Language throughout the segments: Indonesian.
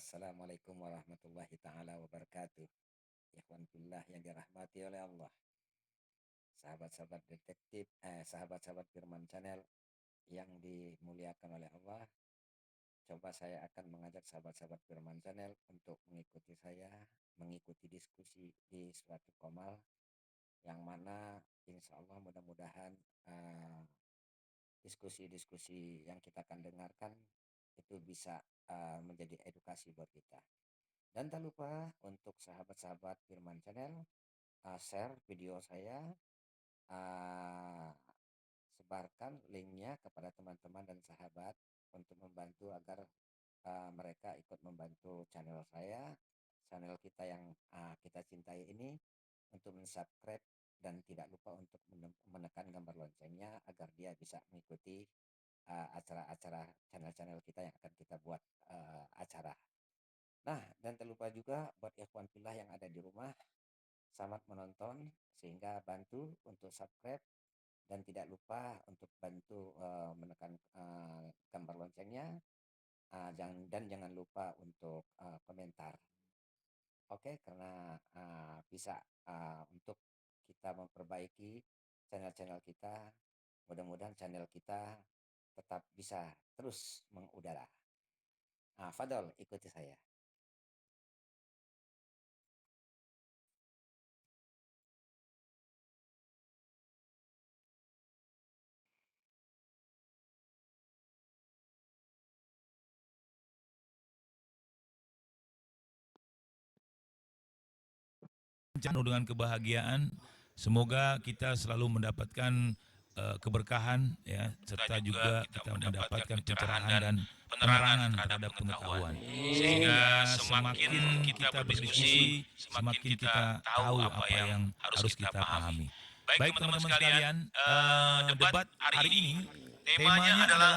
Assalamualaikum warahmatullahi taala wabarakatuh. Ikhwan fillah yang dirahmati oleh Allah. Sahabat-sahabat detektif, sahabat-sahabat Firman Channel yang dimuliakan oleh Allah. Coba saya akan mengajak sahabat-sahabat Firman Channel untuk mengikuti saya, mengikuti diskusi di suatu komal yang mana insya Allah mudah-mudahan diskusi-diskusi yang kita akan dengarkan itu bisa menjadi edukasi buat kita. Dan tak lupa untuk sahabat-sahabat Firman Channel, share video saya, uh, sebarkan linknya kepada teman-teman dan sahabat untuk membantu agar mereka ikut membantu channel saya, channel kita yang kita cintai ini, untuk mensubscribe dan tidak lupa untuk menekan gambar loncengnya agar dia bisa mengikuti acara-acara channel-channel kita yang akan kita buat acara. Nah, dan terlupa juga buat ikhwan fillah yang ada di rumah, selamat menonton, sehingga bantu untuk subscribe dan tidak lupa untuk bantu menekan gambar loncengnya, dan jangan lupa untuk komentar. Oke, karena bisa untuk kita memperbaiki channel-channel kita, mudah-mudahan channel kita tetap bisa terus mengudara. Fadol, ikuti saya. Penuh dengan kebahagiaan. Semoga kita selalu mendapatkan keberkahan, ya, serta juga kita mendapatkan pencerahan dan penerangan terhadap pengetahuan. Sehingga semakin kita berdiskusi, semakin kita tahu apa yang harus kita pahami. Baik teman-teman sekalian, debat hari ini temanya adalah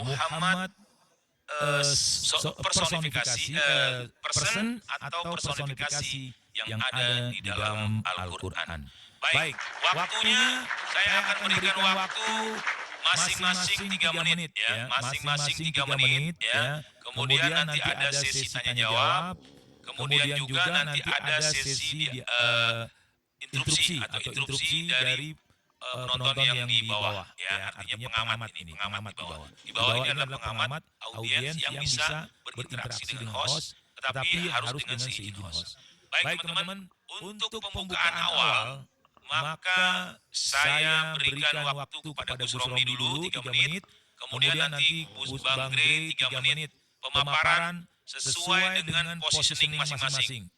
Muhammad personifikasi, person atau personifikasi yang ada di dalam Al-Quran. Baik, waktunya saya akan berikan waktu masing-masing 3 menit, ya, masing-masing 3 menit, ya. Kemudian nanti ada sesi tanya jawab, kemudian juga nanti ada sesi instruksi dari penonton yang di bawah, ya, artinya pengamat ini, pengamat di bawah. Di bawah ini adalah pengamat audiens yang bisa berinteraksi dengan host, tetapi harus dengan seizin host. Baik teman-teman, untuk pembukaan awal, maka saya berikan waktu kepada Gus Romli dulu 3 menit, kemudian nanti Gus Bang Gray 3 menit, pemaparan sesuai dengan positioning masing-masing.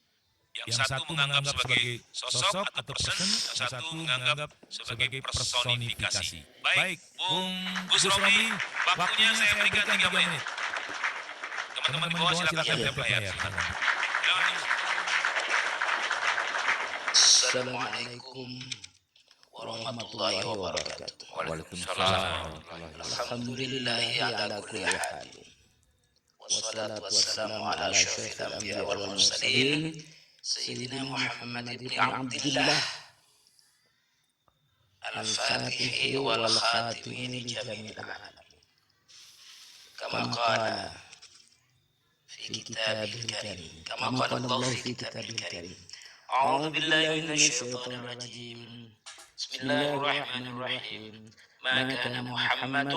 Yang satu menganggap sebagai sosok atau person, yang satu menganggap sebagai personifikasi. Baik, Bung Gus Romli, waktunya saya berikan 3 menit. Teman-teman di bawah silakan tap layar. Assalamualaikum warahmatullahi wabarakatuh. Waalaikumsalam. Alhamdulillahi ala kulli hal. Wassalatu wassalamu ala asyrafil anbiya wal mursalin Sayyidina Muhammad ibn Abdullah al-fatihi wal khatimi li jami'il alamin. Kama qala fi kitabil karim. Kama qala Allah fi kitabil karim. أعوذ بالله من الشيطان الرجيم بسم الله الرحمن الرحيم ما كان محمد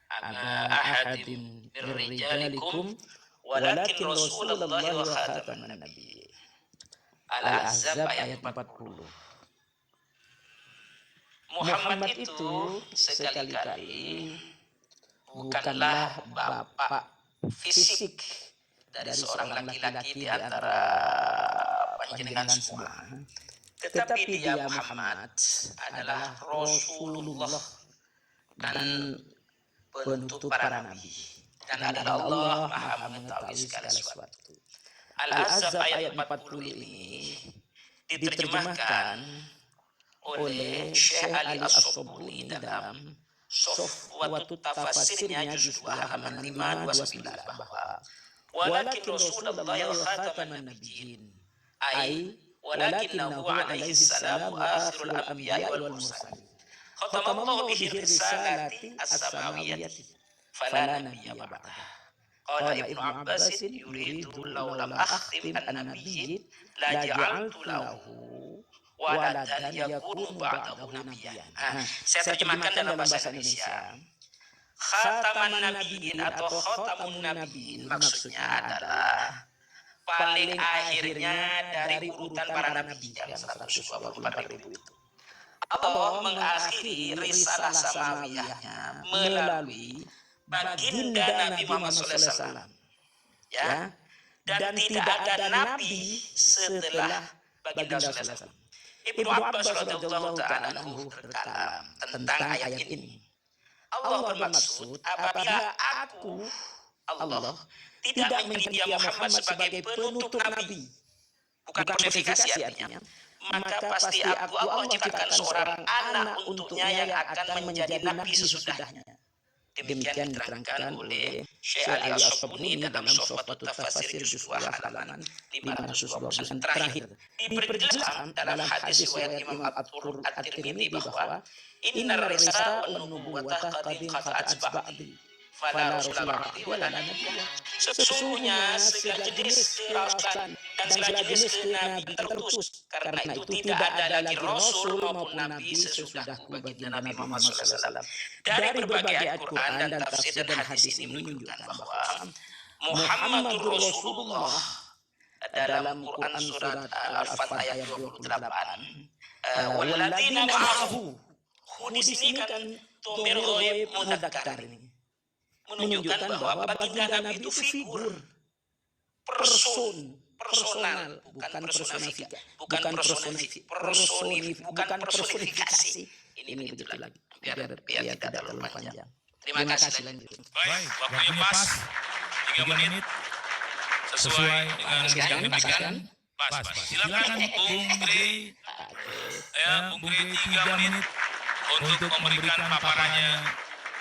أبا أحد من رجالكم ولكن رسول الله وخاتم النبيين. Al-Ahzab ayat 40. Muhammad itu sekali-kali bukanlah bapak fisik dari seorang laki-laki di antara panjenengan semua, tetapi dia Muhammad adalah Rasulullah dan penutup para nabi, dan Allah Maha mengetahui segala sesuatu. Al-Ahzab ayat 40 ini diterjemahkan oleh Syekh Ali As-Sobuni dalam Sofwatut Tafasirnya juz 2 halaman 529 bahwa walakin Rasulullah wa khataman nabiyyin ay walakinahu alaihi salam wa akhirul anbiya wal mursalin khatamallahu bihi risalati as-samawiyyati fala nabiyya ba'dah. Qala Ibnu Abbasin yuridu law lam akhtim an-nabiyyin la ja'altu lahu waladan yakunu ba'dahu nabiyyan. Saya terjemahkan dalam bahasa Indonesia. Khataman nabiyyin atau khatamun nabiyyin maksudnya adalah paling akhirnya dari urutan para nabi yang 124.000 itu. Allah mengakhiri risalah samawiyahnya melalui baginda Nabi Muhammad SAW, ya, dan tidak ada nabi setelah baginda SAW. Ibnu Abbas radhiyallahu taala anhu berkalam tentang ayat ini. Allah bermaksud apabila aku Allah tidak menjadikan Muhammad sebagai penutup nabi, bukan personifikasi artinya, maka pasti aku Allah ciptakan seorang anak untuknya yang akan menjadi nabi sesudahnya. Demikian diterangkan oleh Syekh Ali As-Sabuni dalam Sohbatul Tafasir juz 2 halaman 520 terakhir. Diperjelaskan dalam hadis riwayat Imam At-Tirmidzi bahwa inna risala wan nubuwata qad qata'at ba'di fala rasulullah wala nabiyya. Sesungguhnya segala jenis kerasulan dan segala jenis nabi terputus. Karena itu tidak ada lagi rasul maupun nabi sesudahku baginda Nabi Muhammad SAW. Dari berbagai ayat Quran dan tafsir dan hadis ini menunjukkan bahwa Muhammadur Rasulullah dalam Quran surat Al-Fatih ayat 28. Walladzina ma'ahu. Di sini kan dhamir ghaib mudzakkar ini menunjukkan bahwa baginda Nabi itu figur personal, bukan personifikasi. Ini begitu lagi. Biar tidak terlalu panjang. Terima kasih. Lanjut. Baik, waktunya pas 3 menit sesuai dengan yang diberikan. Pas. Silakan Bung Gede. Bung Gede 3 menit untuk memberikan paparannya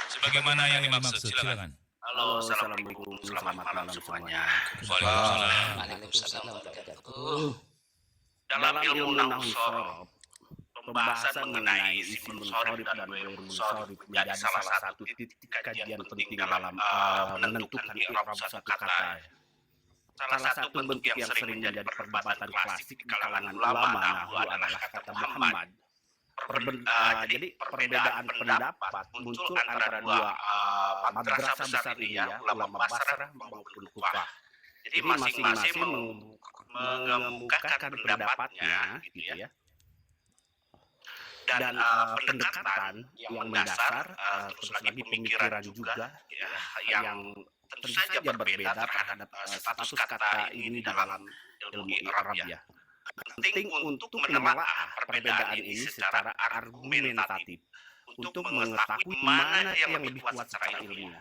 sebagaimana yang dimaksud. Silakan. Halo, assalamualaikum, selamat malam semuanya. Waalaikumsalam warahmatullahi. Dalam ilmu nahwu shorof, pembahasan mengenai isim munshorif dan ghair munshorif menjadi salah satu titik kajian penting dalam menentukan i'rab suatu kata. Salah satu bentuk yang sering menjadi perdebatan klasik di kalangan ulama nahwu adalah kata Muhammad. Jadi perbedaan pendapat muncul antara dua madrasah besar ini ya, ulama Basrah maupun Kufah. Jadi masing-masing mengemukakan pendapatnya, gitu ya. Dan pendekatan yang mendasar, terus lagi pemikiran juga, yang tentu saja berbeda terhadap status kata ini dalam ilmu i'rab ya. Penting untuk menelaah perbedaan ini secara argumentatif untuk mengetahui mana yang lebih kuat secara ilmiah.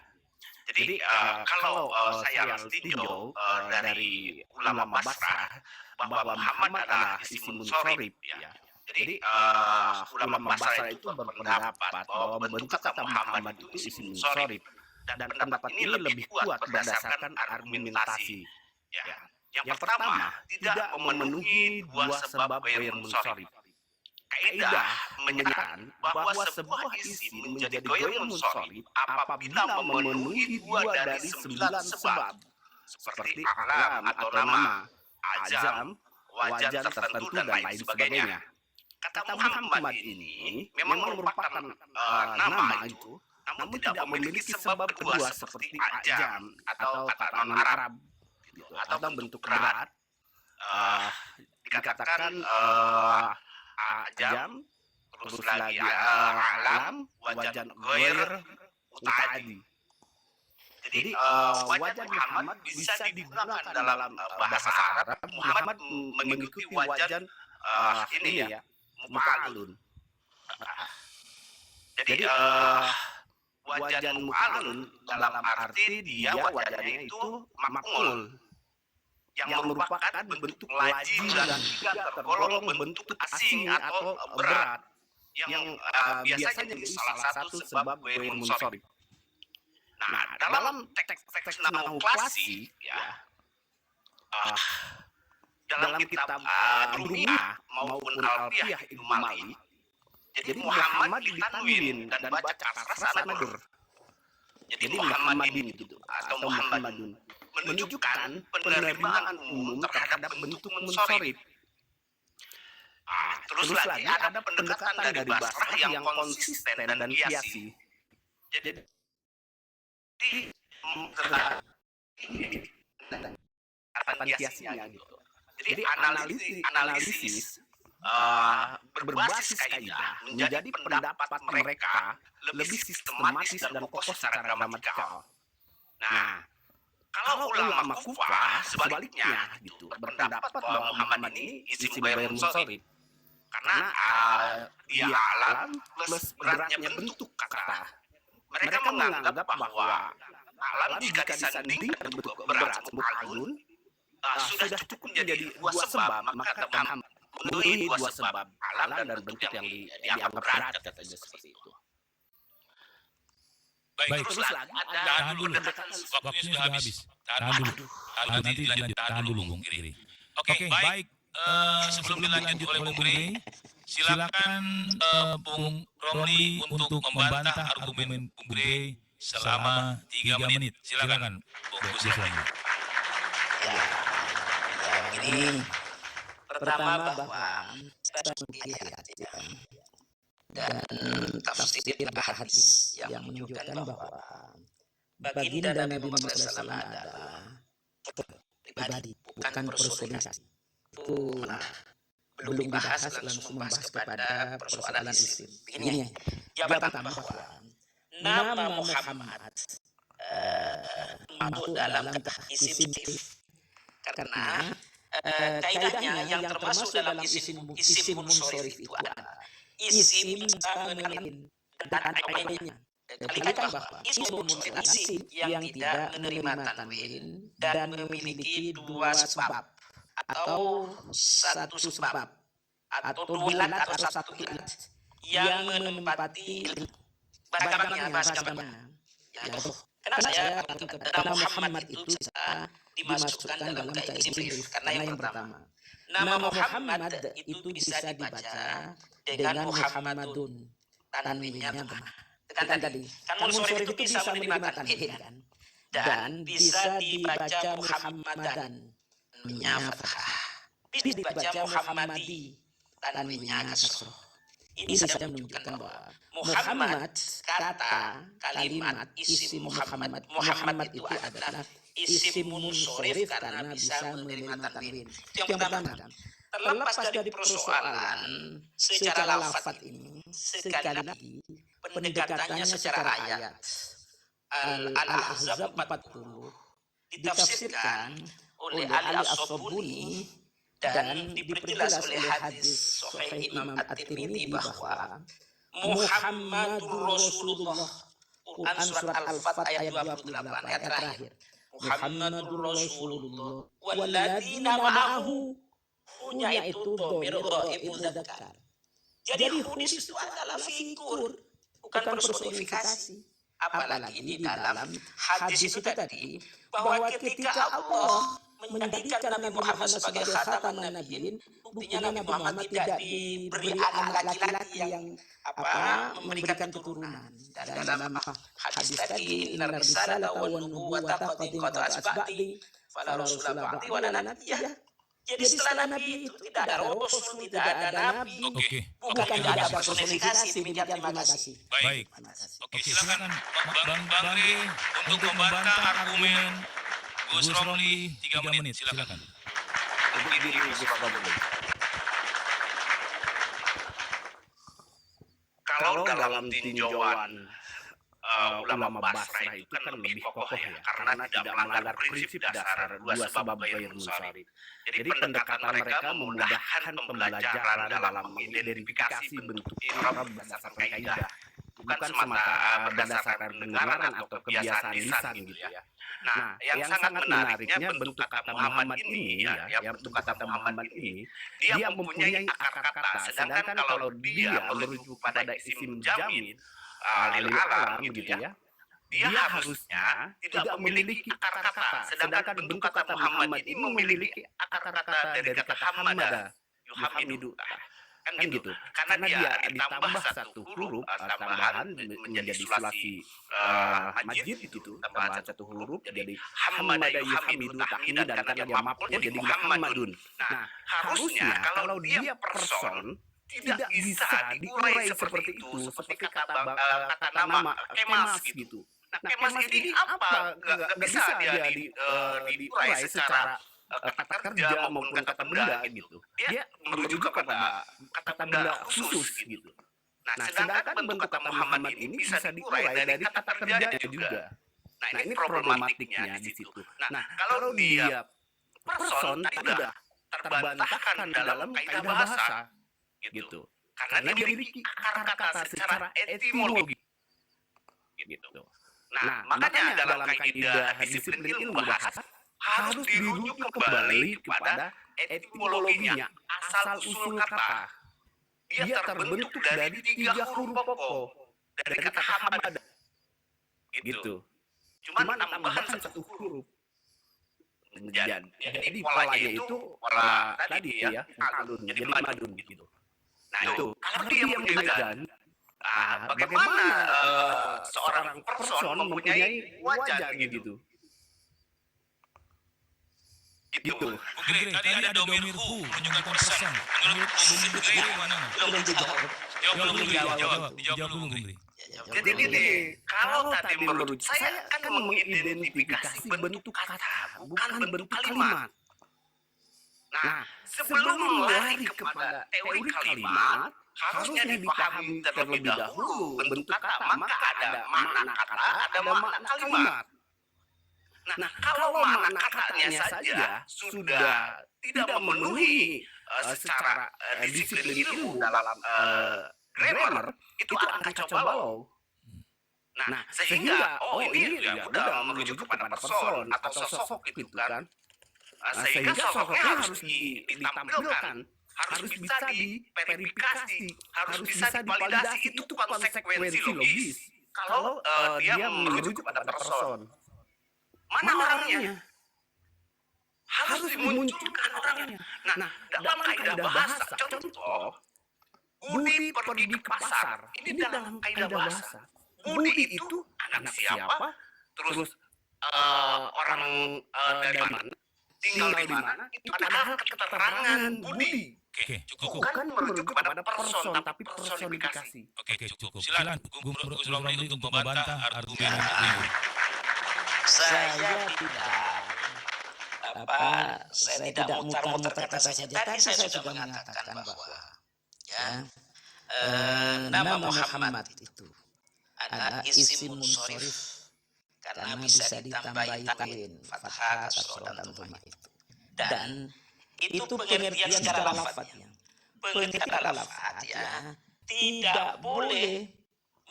Jadi kalau saya tinjau dari ulama Basrah bahwa Muhammad adalah isim munshorif ya. Jadi ulama Basrah itu berpendapat bahwa bentuk kata Muhammad itu isim munshorif dan pendapat ini lebih kuat berdasarkan argumentasi ya. Yang pertama, tidak memenuhi dua sebab ghair munshorif. Kaidah menyatakan bahwa sebuah isim menjadi ghair munshorif apabila memenuhi 2 dari 9 sebab, seperti alam atau nama, ajam, wajan tertentu dan lain sebagainya. Kata Muhammad ini memang merupakan nama itu, namun tidak memiliki sebab kedua seperti ajam atau kata non-Arab. Atau bentuk berat, dikatakan ajam, terus lagi alam, wajan ghair muta'addi. Jadi wajan Muhammad bisa digunakan dalam bahasa Arab. Muhammad mengikuti wajan ini ya, mufa'alun. Jadi wajan mufa'alun dalam arti dia wajannya itu maf'ul, yang merupakan bentuk lazim dan tidak tergolong bentuk asing atau berat, yang biasanya menjadi salah satu sebab ghair munshorif. Nah, dalam teks nahwu klasik ya, dalam kitab Duriyah maupun Alfiyah Ibnu Malik, jadi Muhammad ditanwin dan baca kasrah nadur. Jadi Muhammadin gitu atau Muhammadun menunjukkan penerimaan umum terhadap bentuk munsorif. Terus lagi ada pendekatan dari Basrah yang konsisten dan kiasi. Jadi kiasinya gitu. Jadi analisis berbasis kaidah menjadi pendapat mereka lebih sistematis dan kokoh secara gramatikal. Nah, kalau ulama Kufah sebaliknya gitu berpendapat bahwa Muhammad ini isim ghair munsharif karena dia alam plus beratnya bentuk kata. Mereka menganggap bahwa alam jika disandingkan bentuk berat sebut alun sudah cukup menjadi dua sebab, maka Muhammad memenuhi dua sebab alam dan bentuk yang dianggap berat katanya seperti itu. Baik, Terus lagi ada tahan dulu. Waktunya sudah habis. Tahan dulu. Nanti dilanjut. Tahan dulu, Bung Iri. Oke, baik. Sebelum dilanjut oleh Bung Iri, silakan Bung Romli untuk membantah argumen Bung Iri selama 3 menit. Silakan, Bung Romli. Ini pertama bahwa ayat dan tafsir hadis yang menunjukkan bahwa baginda Nabi Muhammad SAW adalah pribadi, bukan personifikasi. Itu belum dibahas, langsung membahas kepada persoalan isim. Begini ya, jawaban bahwa nama Muhammad masuk dalam isim karena kaidahnya yang termasuk dalam isim munsorif itu adalah isim tanwin dan ainnya. Kalikan bahwa isim munsorif isim yang tidak menerima tanwin dan memiliki dua sebab atau satu sebab atau dua ilat atau satu ilat yang menempati bahasa gambarnya. Kenapa saya nama Muhammad itu bisa dimasukkan dalam kaidah isim? Karena yang pertama, nama Muhammad itu bisa dibaca dengan Muhammadun, tanwinnya dhamma. Tekan tadi, kan munsorif itu bisa menerima tanwin kan, dan bisa dibaca Muhammadan, tanwinnya fathah. Bisa dibaca Muhammadi, tanwinnya kasroh. Ini saja menunjukkan bahwa Muhammad, kata, kalimat, isim Muhammad itu adalah isim munsorif karena bisa menerima tanwin. Itu yang pertama. Terlepas dari persoalan secara lafaz ini, sekali lagi pendekatannya secara ayat. Al-Ahzab 40 ditafsirkan oleh Ali As-Sabuni dan diperjelas oleh hadis Sahih Imam At-Tirmidzi bahwa Muhammadur Rasulullah, Quran surat Al-Fat ayat 28 ayat terakhir, Muhammadur Rasulullah walladzina ma'ahu, hunya itu dhamir ghaib muzakkar. Jadi hudis itu adalah figur, bukan personifikasi. Apalagi di dalam hadis itu tadi bahwa ketika Allah menjadikan Nabi Muhammad sebagai khataman nabiyin, buktinya Nabi Muhammad tidak diberi anak laki-laki yang memberikan keturunan. Dan dalam hadis tadi, inna risalata wan nubuwata qad asba'di fala rasula ba'di wa la nabiyya. Jadi setelah Nabi itu tidak ada Rasul, tidak ada Nabi, bukan tidak ada personifikasi. Demikian, terima kasih. Baik. Oke, silakan Bang Ri untuk membantah argumen Gus Romli 3 menit, silakan. Kalau dalam tinjauan ulama Basrah itu kan lebih kokoh ya, karena tidak melanggar prinsip dasar dua sebab ghair munsharif. Jadi pendekatan mereka memudahkan pembelajaran dalam mengidentifikasi bentuk i'rab berdasarkan kaidah, bukan semata berdasarkan pendengaran atau kebiasaan lisan gitu ya. Nah, yang sangat menariknya bentuk kata Muhammad ini ya, bentuk kata Muhammad ini dia mempunyai akar kata, sedangkan kalau dia merujuk pada isim jamid lil alam gitu ya, dia harusnya tidak memiliki akar kata, sedangkan bentuk kata Muhammad ini memiliki akar kata dari kata hamada, yuhamidu. kan gitu. Karena dia ditambah satu huruf tambahan menjadi sulasi majid gitu, tambahan satu huruf jadi hamada yuhamidu tahmidan, karena dia maf'ul jadi Muhammadun. Nah, harusnya kalau dia person tidak bisa diurai seperti itu, seperti kata nama kemas gitu. Nah, kemas ini apa? Nggak bisa dia diurai secara kata kerja maupun kata benda gitu. Dia merujuk kepada kata benda khusus gitu. Nah, sedangkan bentuk kata Muhammad ini bisa diurai dari kata kerjanya juga. Nah, ini problematiknya di situ. Nah, kalau dia person tidak terbantahkan dalam kaidah bahasa gitu. Karena dia memiliki akar kata secara etimologi gitu. Nah, makanya dalam kaidah disiplin ilmu bahasa harus dirujuk kembali kepada etimologinya, asal usul kata. Dia terbentuk dari 3 huruf pokok, dari kata hamad gitu. Cuman tambahan satu huruf. Jadi polanya itu pola tadi ya, alun, jadi madun gitu. Nah, itu kalau dia menjadikan bagaimana seorang person mempunyai wajah gitu. Gitu. Bung Giri, tadi ada domir hu menunjukkan persen. Menurut Bung Giri mana? Belum dijawab. Jawab dulu, dijawab dulu, Bung Giri. Jadi gini, kalau tadi menurut saya kan mengidentifikasi bentuk kata, bukan bentuk kalimat. Nah, sebelum lari kepada teori kalimat, harusnya dipahami terlebih dahulu bentuk kata, maka ada makna kata, ada makna kalimat. Nah, kalau makna katanya saja sudah tidak memenuhi secara disiplin ilmu dalam grammar, itu akan kacau balau. Nah, sehingga ini ya udah merujuk kepada person atau sosok itu kan. Sehingga sosoknya harus ditampilkan, harus bisa diverifikasi, harus bisa divalidasi, itu konsekuensi logis. Kalau dia merujuk kepada person, mana orangnya? Harus dimunculkan orangnya. Nah, dalam kaidah bahasa, contoh, Budi pergi ke pasar. Ini dalam kaidah bahasa. Budi itu anak siapa? Terus orang dari mana? Tinggal di mana? Itu adalah keterangan Budi. Oke, cukup. Bukan merujuk kepada person, tapi personifikasi. Oke, cukup. Silakan Bung Romli untuk membantah argumen ini. Saya tidak mutar-mutar kata saja. Tadi saya sudah mengatakan bahwa nama Muhammad itu adalah isim munsorif karena bisa ditambahi tanwin, fathah, kasroh dan dhamma itu. Dan itu pengertian secara lafadznya. Pengertian secara lafadz tidak boleh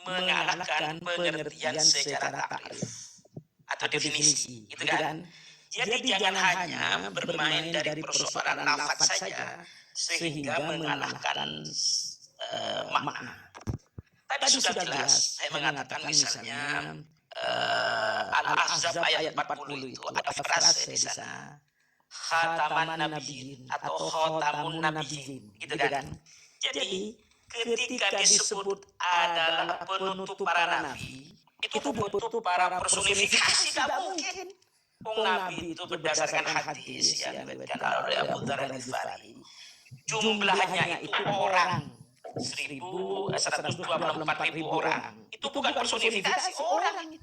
mengalahkan pengertian secara takrif atau definisi, gitu kan? Jadi jangan hanya bermain dari persoalan lafadz saja sehingga mengalahkan makna. Tadi sudah jelas saya mengatakan misalnya Al-Ahzab ayat 40 itu ada frase di sana khataman nabiyyin atau khatamun nabiyyin, gitu kan? Jadi ketika disebut adalah penutup para nabi, itu penutup para personifikasi tidak mungkin. Nabi itu berdasarkan hadis yang diriwayatkan oleh Abu Dzar Al-Ghifari, jumlahnya itu orang 124.000 orang. Itu bukan personifikasi orang.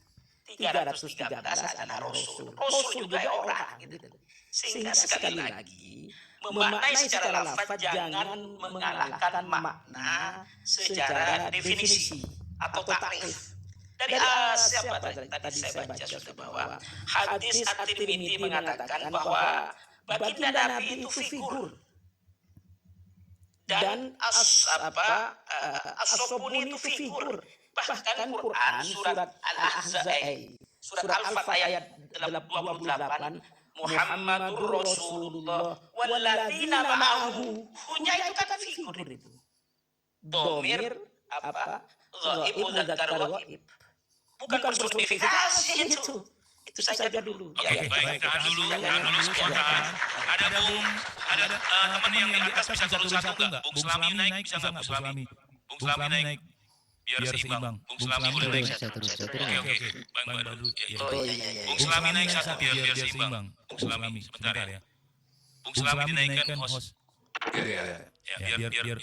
313 adalah rasul. Rasul juga orang. Gitu. Sehingga sekali lagi memaknai secara lafaz jangan mengalahkan makna secara definisi atau takrif. Dari siapa tadi saya baca sudah bahwa hadis At-Tirmidzi mengatakan bahwa baginda Nabi itu figur dan as-Sobuni itu figur. Bahkan Quran surat Al-Ahzab surat Al-Fat ayat 28 Muhammadur Rasulullah walladzina ma'ahu, hunya itu kan figur itu. Domir ghaib mudzakar ghaib. Bukan personifikasi itu Itu saja dulu. Oke, baik, tahan dulu sebentar. Ada teman yang di atas bisa turun satu nggak? Bung Selami naik bisa nggak, Bung Selami? Bung Selami naik biar seimbang. Bung Selami boleh naik. Oke. Bang Badru. Ya. Bung Selami naik satu biar seimbang. Bung Selami sebentar ya. Bung Selami dinaikkan host. Ya, biar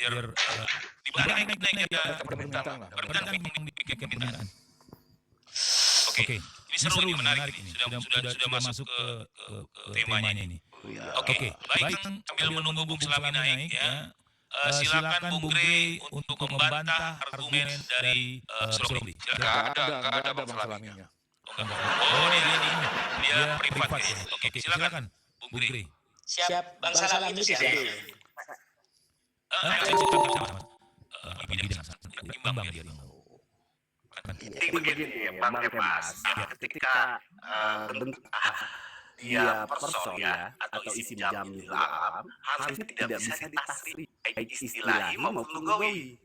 dibalik naik ya. Permintaan permintaan. Oke, ini seru ini menarik ini. Sudah masuk ke temanya ini. Oke, baik sambil menunggu Bung Selami naik ya. Silakan Bung Grey untuk membantah argumen dari Surabaya. Enggak ada Bang Selaminya. Oh, dia privat ya. Oke, silakan Bung Grey. Siap, Bang Salam itu siap. Imbang dia. Jadi begini ya Bang Mas, ketika dia person ya atau isim jamil alam harusnya tidak bisa ditasrif baik istilahi maupun lugawi.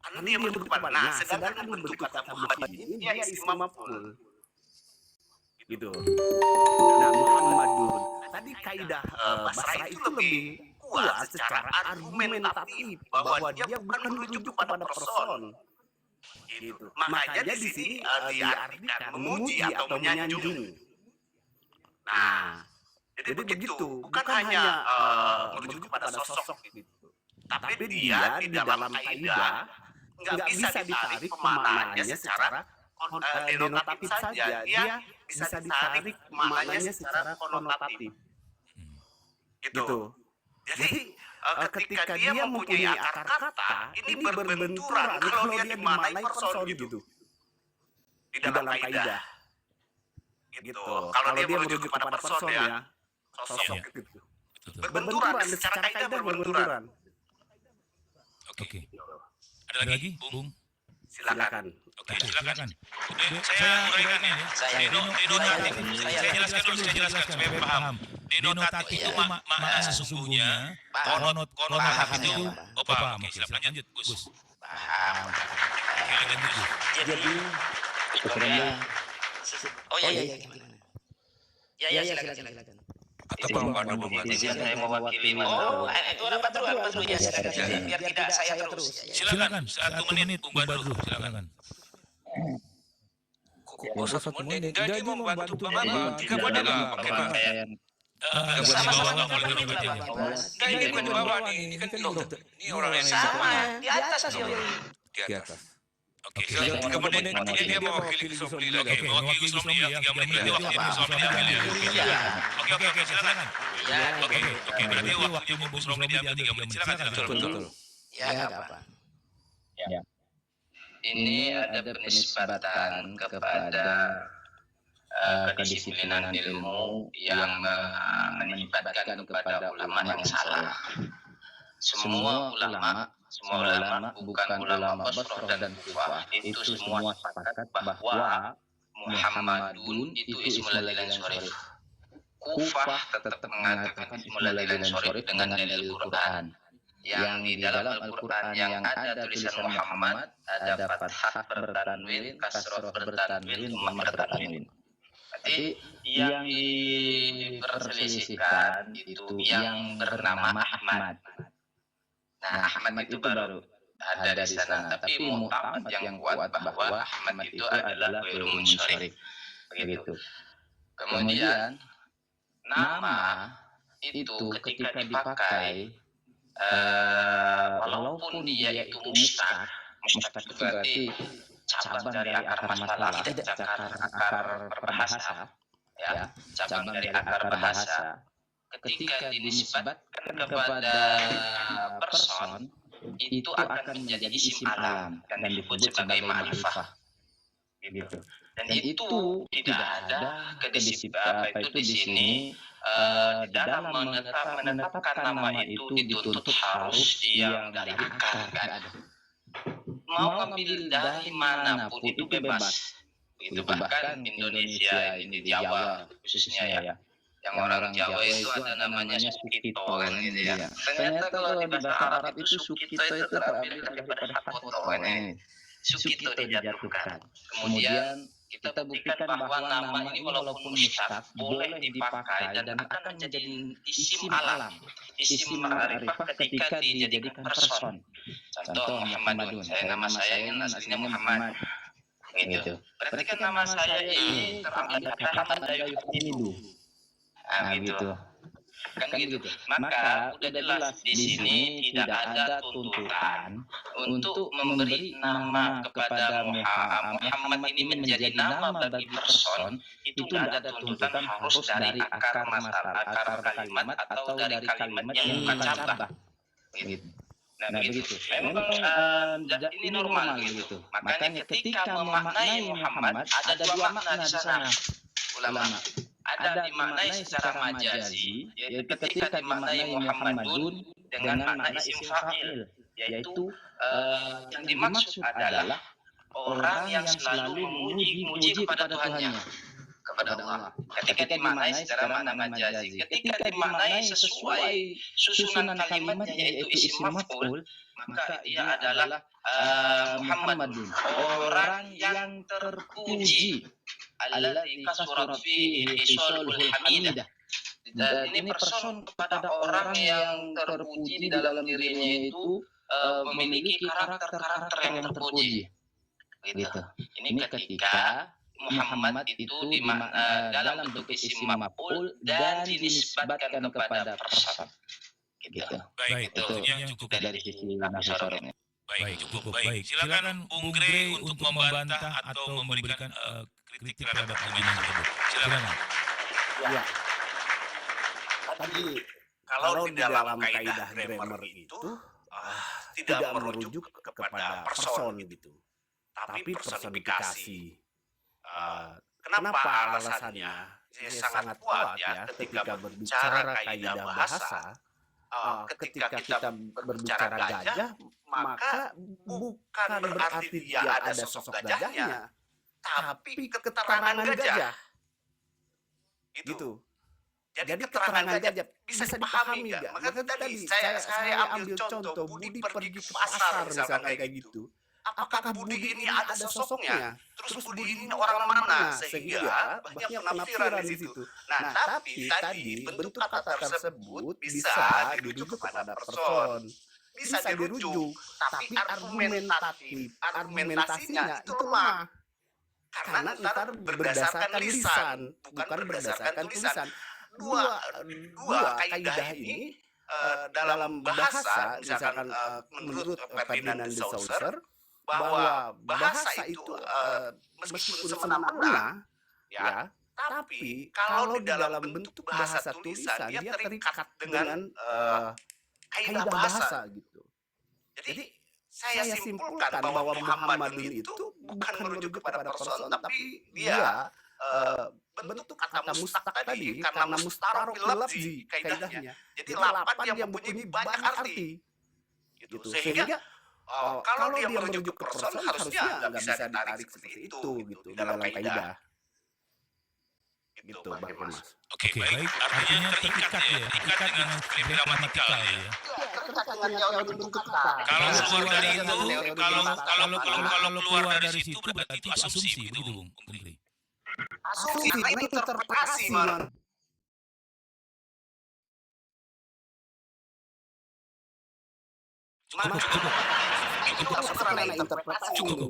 Karena dia bentuk kata. Nah, sedangkan bentuk kata Muhammad ini dia isim maf'ul. Gitu. Nah, Muhammadun. Tadi kaidah Basra itu lebih kuat secara argumentatif bahwa dia bukan merujuk pada person. Gitu. Makanya di sini diartikan memuji atau menyanjung. Nah, jadi begitu. Bukan hanya merujuk pada sosok gitu. Tapi dia di dalam kaidah nggak bisa ditarik pemaknaannya secara denotatif saja. Dia bisa ditarik maknanya secara konotatif. Gitu. Jadi ketika dia mempunyai akar kata, ini berbenturan kalau dia dimaknai person gitu. Di dalam kaidah. Gitu. Kalau dia merujuk kepada person ya, sosok gitu. Berbenturan secara kaidah berbenturan. Oke. Ada lagi, Bung? Silakan. Oke, silakan. Saya uraikan ya. Denotatif. Saya jelaskan supaya paham. Denotatif itu makna sesungguhnya. Konotatif itu paham. Oke, siap lanjut, Gus. Paham. Oke, lanjut, Gus. Jadi sebenarnya gimana? Ya, silakan. Atau Bang Badru, saya mewakili Mas. Itu orang Badru ya, silakan. Biar tidak saya terus. Silakan, 1 menit Bung Badru, silakan. Kok 1 menit? Jadi membantu Bang Badru. Tidak boleh lah pakai pakaian. Sama-sama Enggak, ini bukan di bawah nih. Ini kan ini orang yang Sama, di atas sih. Di atas. Oke, 3 menit. Nanti dia mewakili Gus Romli lagi. Oke, mewakili Gus Romli ya, 3 menit dia wakili Gus Romli diambil ya. Oke, silakan. Oke, berarti waktunya Gus Romli diambil 3 menit. Silakan. Betul. Ya, enggak apa. Ini ada penisbatan kepada kedisiplinan ilmu yang menisbatkan kepada ulama yang salah. Semua ulama bukan ulama Basrah dan Kufah, itu semua sepakat bahwa Muhammadun itu ismul ladzi syarif. Kufah tetap mengatakan ismul ladzi syarif dengan dalil Quran. Yang di dalam Al-Quran yang ada tulisan Muhammad, ada fathah bertanwin, kasroh bertanwin, Muhammad bertanwin. Jadi yang diperselisihkan itu yang bernama Ahmad. Nah, Ahmad itu baru ada di sana. Tapi mu'tamad yang kuat bahwa Ahmad itu adalah ghairu munsharif. Begitu. Kemudian nama itu ketika dipakai walaupun dia itu mustaq itu berarti cabang dari akar masalah, tidak akar berbahasa, ya, cabang dari akar bahasa. Ketika dinisbatkan kepada person, itu akan menjadi isim alam dan disebut sebagai ma'rifah. Gitu. Dan itu tidak ada kedisiplinan itu di sini. Dalam menetapkan nama itu dituntut harus yang dari akar, nggak ada. Mau ambil dari manapun itu bebas. Itu bahkan Indonesia, ini Jawa khususnya ya. Yang orang Jawa itu ada namanya Sukito kan gitu ya. Ternyata kalau di bahasa Arab itu Sukito itu terambil daripada Hakoto kan ini. Sukito dijatuhkan. Kemudian kita buktikan bahwa nama ini walaupun mustaq boleh dipakai dan akan menjadi isim alam, isim ma'rifah ketika dijadikan person. Contoh Muhammadun, nama saya ini aslinya Muhammad, gitu. Berarti kan nama saya ini terambil kata Hamada Yuhamidu, gitu. Kan gitu. Maka udah jelas di sini tidak ada tuntutan untuk memberi nama kepada Muhammad ini menjadi nama bagi person. Itu tidak ada tuntutan harus dari akar kalimat atau dari kalimat yang bukan cabang. Gitu. Nah begitu. Memang ini normal gitu. Makanya ketika memaknai Muhammad ada dua makna di sana ulama. Ada dimaknai secara majazi, yaitu ketika dimaknai Muhammadun dengan makna isim fa'il, yaitu yang dimaksud adalah orang yang selalu memuji kepada Tuhannya, kepada Allah. Ketika dimaknai secara makna majazi, ketika dimaknai sesuai susunan kalimatnya yaitu isim maf'ul, maka dia adalah Muhammadun, orang yang terpuji. Alladzi kasurat fihi khisalul hamidah. Dan ini person kepada orang yang terpuji di dalam dirinya itu memiliki karakter-karakter yang terpuji. Gitu. Ini ketika Muhammad itu dalam bentuk isim maf'ul dan dinisbatkan kepada person. Gitu. Baik, Itu yang cukup dari sisi nafisornya. Baik, cukup baik. Silakan Bung Grey untuk membantah atau memberikan kritik terhadap argumen tersebut. Silakan. Ya, tadi kalau di dalam kaidah grammar itu tidak merujuk kepada person gitu, tapi personifikasi. Kenapa alasannya? Ya, sangat kuat ya ketika berbicara kaidah bahasa. Ketika kita berbicara gajah, maka bukan berarti dia ada sosok gajahnya, tapi keterangan gajah. Gitu. Jadi keterangan gajah bisa dipahami nggak? Maka tadi saya ambil contoh Budi pergi ke pasar misalkan kayak gitu. Apakah Budi ini ada sosoknya? Terus Budi ini orang mana? Sehingga banyak penafsiran di situ. Nah, tapi tadi bentuk kata tersebut bisa dirujuk kepada person. Bisa dirujuk, tapi argumentasinya itu lemah. Karena ntar berdasarkan lisan, bukan berdasarkan tulisan. Dua kaidah ini dalam bahasa, misalkan menurut Ferdinand de Saussure, bahwa bahasa itu meskipun semena-mena, ya, tapi kalau di dalam bentuk bahasa tulisan dia terikat dengan kaidah bahasa gitu. Jadi saya simpulkan bahwa Muhammadun itu bukan merujuk kepada person, tapi dia bentuk kata mustaq tadi karena mustarok lafzi kaidahnya. Jadi lapan yang mempunyai banyak arti. Gitu. Sehingga kalau dia merujuk ke person harusnya nggak bisa ditarik seperti itu gitu dalam kaidah. Gitu Bang Mas. Oke, baik. Artinya terikat ya, terikat dengan gramatikal ya. Kalau keluar dari itu, kalau keluar dari situ berarti itu asumsi begitu Bung Grey. Asumsi itu interpretasi man.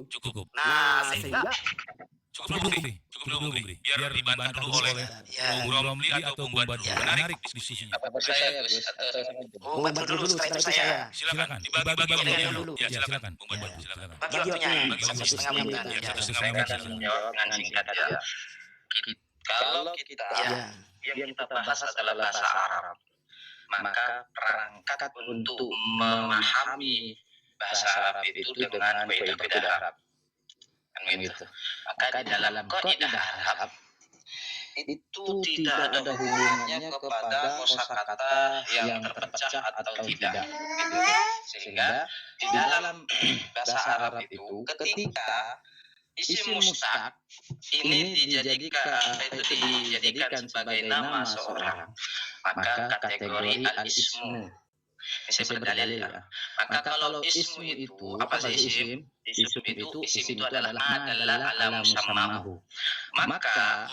Cukup. Nah, sehingga Cukup dulu Bung Grey. Biar dibantah dulu oleh Bung Romli atau Bung Badru. Menarik diskusinya. Apa saya Gus atau Bung Badru dulu, setelah itu saya. Silakan dibagi waktunya dulu. Ya, silakan Bung Badru, silakan. Bagi waktunya, Bagi 1,5 menit. Ya, 1,5 saya menit. akan menjawab dengan singkat ya. Kalau kita yang kita bahas adalah bahasa Arab, maka perangkat untuk memahami bahasa Arab itu dengan kaidah Arab. Kan gitu. Maka di dalam kaidah Arab itu tidak ada hubungannya kepada kosakata yang terpecah atau tidak. Gitu. Sehingga di dalam bahasa Arab itu ketika isim mustaq ini dijadikan sebagai nama seorang, maka kategori al-ismu saya berdalil ya. Maka kalau ismu itu apa sih isim? Isim itu adalah madalla ala musammahu. Maka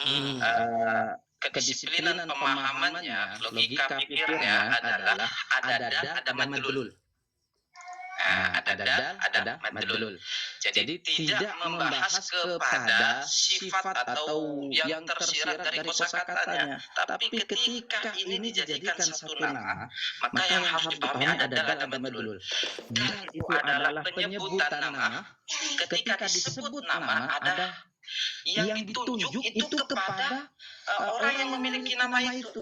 kedisiplinan pemahamannya, logika pikirnya adalah ada dal, ada madlul. Ada dal, ada madlul. Jadi tidak membahas kepada sifat atau yang tersirat dari kosakatanya. Tapi ketika ini dijadikan satu nama, maka yang harus dipahami ada dal, ada madlul. Dal itu adalah penyebutan nama. Ketika disebut nama, ada yang ditunjuk itu kepada orang yang memiliki nama itu.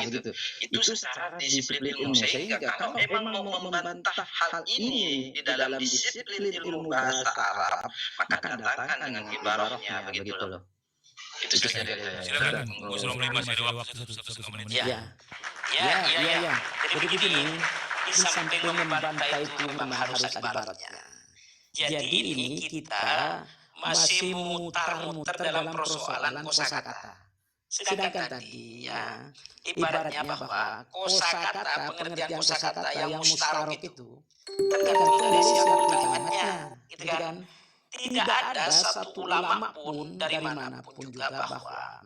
Gitu. Itu secara disiplin ilmu. Sehingga kalau memang mau membantah hal ini di dalam disiplin ilmu bahasa Arab, maka datangkan dengan ibaratnya begitu loh. Itu saja dari saya. Silakan, Gus Romli masih ada waktu satu menit. Ya. Jadi begini, di samping membantah itu memang harus ada ibaratnya. Jadi ini kita masih mutar-mutar dalam persoalan kosakata. Sedangkan tadi ya ibaratnya bahwa kosakata, pengertian kosakata yang mustarok itu tergantung dari siapa kalimatnya, gitu kan? Tidak ada satu ulama pun dari manapun juga bahwa